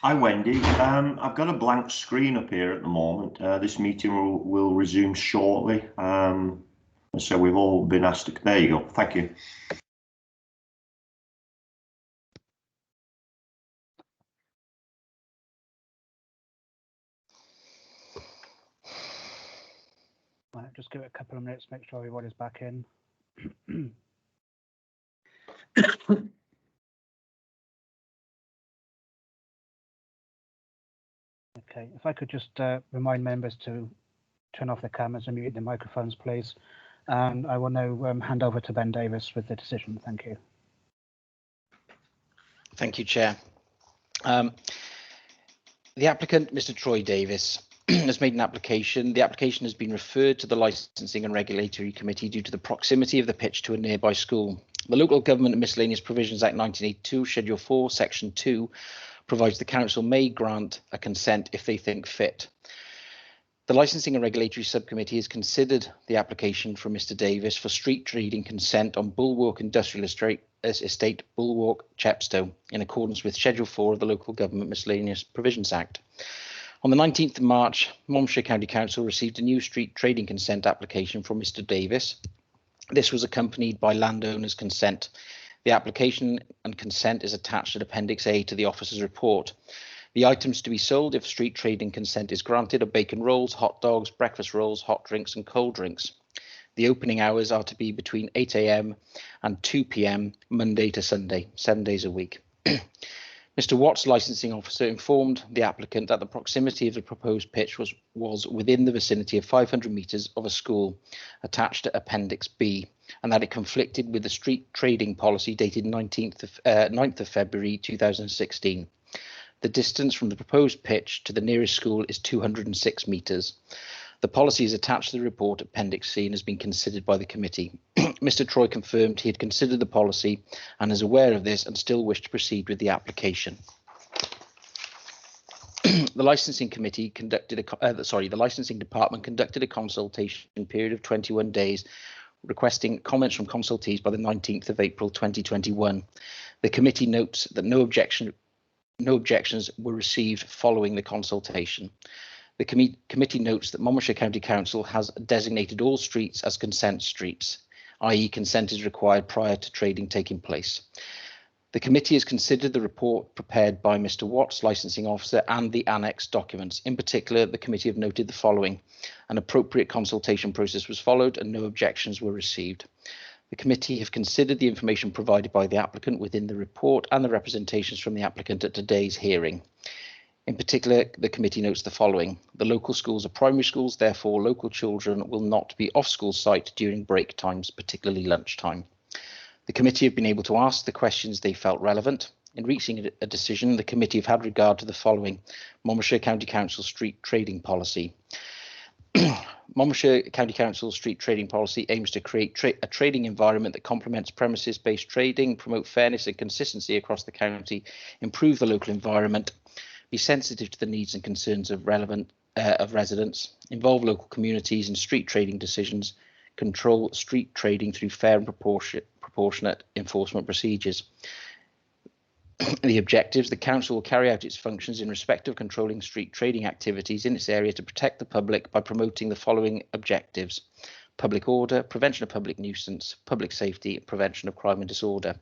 Hi, Wendy. I've got a blank screen up here at the moment. This meeting will resume shortly. So we've all been asked to... There you go. Thank you. Right, just give it a couple of minutes, make sure everybody's back in. Okay, if I could just remind members to turn off their cameras and mute their microphones, please. And I will now hand over to Ben Davis with the decision. Thank you. Thank you, Chair. The applicant, Mr. Troy Davis, has made an application. The application has been referred to the Licensing and Regulatory Committee due to the proximity of the pitch to a nearby school. The Local Government and Miscellaneous Provisions Act 1982, Schedule 4, Section 2, provides the council may grant a consent if they think fit. The Licensing and Regulatory Subcommittee has considered the application from Mr. Davis for street trading consent on Bulwark Industrial Estate, Bulwark, Chepstow, in accordance with Schedule 4 of the Local Government Miscellaneous Provisions Act. On the 19th of March, Monmouthshire County Council received a new street trading consent application from Mr. Davis. This was accompanied by landowner's consent. The application and consent is attached at Appendix A to the officer's report. The items to be sold if street trading consent is granted are bacon rolls, hot dogs, breakfast rolls, hot drinks and cold drinks. The opening hours are to be between 8 AM and 2 PM, Monday to Sunday, 7 days a week. Mr. Watts, licensing officer, informed the applicant that the proximity of the proposed pitch was within the vicinity of 500 metres of a school attached to Appendix B, and that it conflicted with the street trading policy dated 9th of February 2016. The distance from the proposed pitch to the nearest school is 206 metres. The policy is attached to the report Appendix C and has been considered by the committee. Mr. Troy confirmed he had considered the policy and is aware of this and still wished to proceed with the application. The licensing committee conducted the licensing department conducted a consultation period of 21 days, requesting comments from consultees by the 19th of April 2021. The committee notes that no objections were received following the consultation. The committee notes that Monmouthshire County Council has designated all streets as consent streets, i.e. consent is required prior to trading taking place. The committee has considered the report prepared by Mr. Watts, licensing officer, and the annexed documents. In particular, the committee have noted the following: an appropriate consultation process was followed and no objections were received. The committee have considered the information provided by the applicant within the report and the representations from the applicant at today's hearing. In particular, the committee notes the following: the local schools are primary schools, therefore local children will not be off school site during break times, particularly lunchtime. The committee have been able to ask the questions they felt relevant. In reaching a decision, the committee have had regard to the following: Monmouthshire County Council street trading policy. Monmouthshire County Council street trading policy aims to create a trading environment that complements premises-based trading, promote fairness and consistency across the county, improve the local environment, be sensitive to the needs and concerns of residents, involve local communities in street trading decisions, control street trading through fair and proportionate enforcement procedures. The objectives: the council will carry out its functions in respect of controlling street trading activities in its area to protect the public by promoting the following objectives: public order, prevention of public nuisance, public safety, prevention of crime and disorder.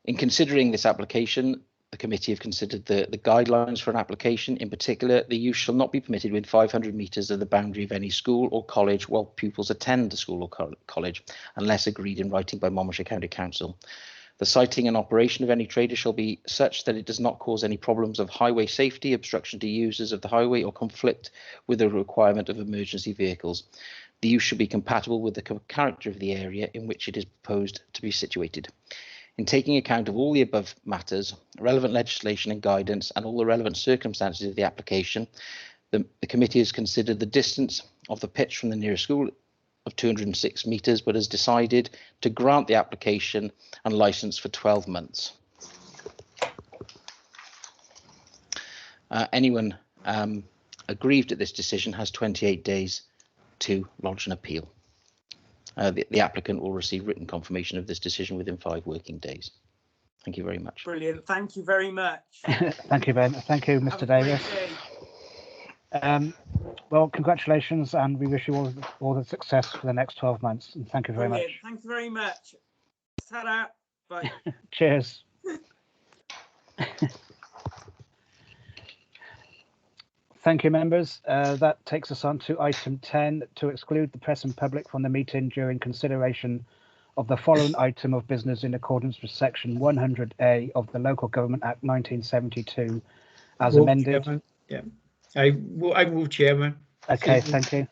In considering this application, the committee have considered the guidelines for an application. In particular, the use shall not be permitted within 500 metres of the boundary of any school or college while pupils attend the school or college, unless agreed in writing by Monmouthshire County Council. The siting and operation of any trader shall be such that it does not cause any problems of highway safety, obstruction to users of the highway, or conflict with the requirement of emergency vehicles. The use should be compatible with the character of the area in which it is proposed to be situated. In taking account of all the above matters, relevant legislation and guidance, and all the relevant circumstances of the application, the committee has considered the distance of the pitch from the nearest school of 206 metres, but has decided to grant the application and licence for 12 months. Anyone aggrieved at this decision has 28 days to lodge an appeal. The applicant will receive written confirmation of this decision within 5 working days. Thank you very much. Brilliant. Thank you very much. Thank you, Ben. Thank you, Mr. Davis. Well, congratulations, and we wish you all the success for the next 12 months. And thank you very much. Thank you very much. Ta-da. Bye. Cheers. Thank you, members. That takes us on to item 10, to exclude the press and public from the meeting during consideration of the following item of business in accordance with section 100A of the Local Government Act 1972 as amended. Chairman. Yeah, I move, Chairman. Okay, thank you.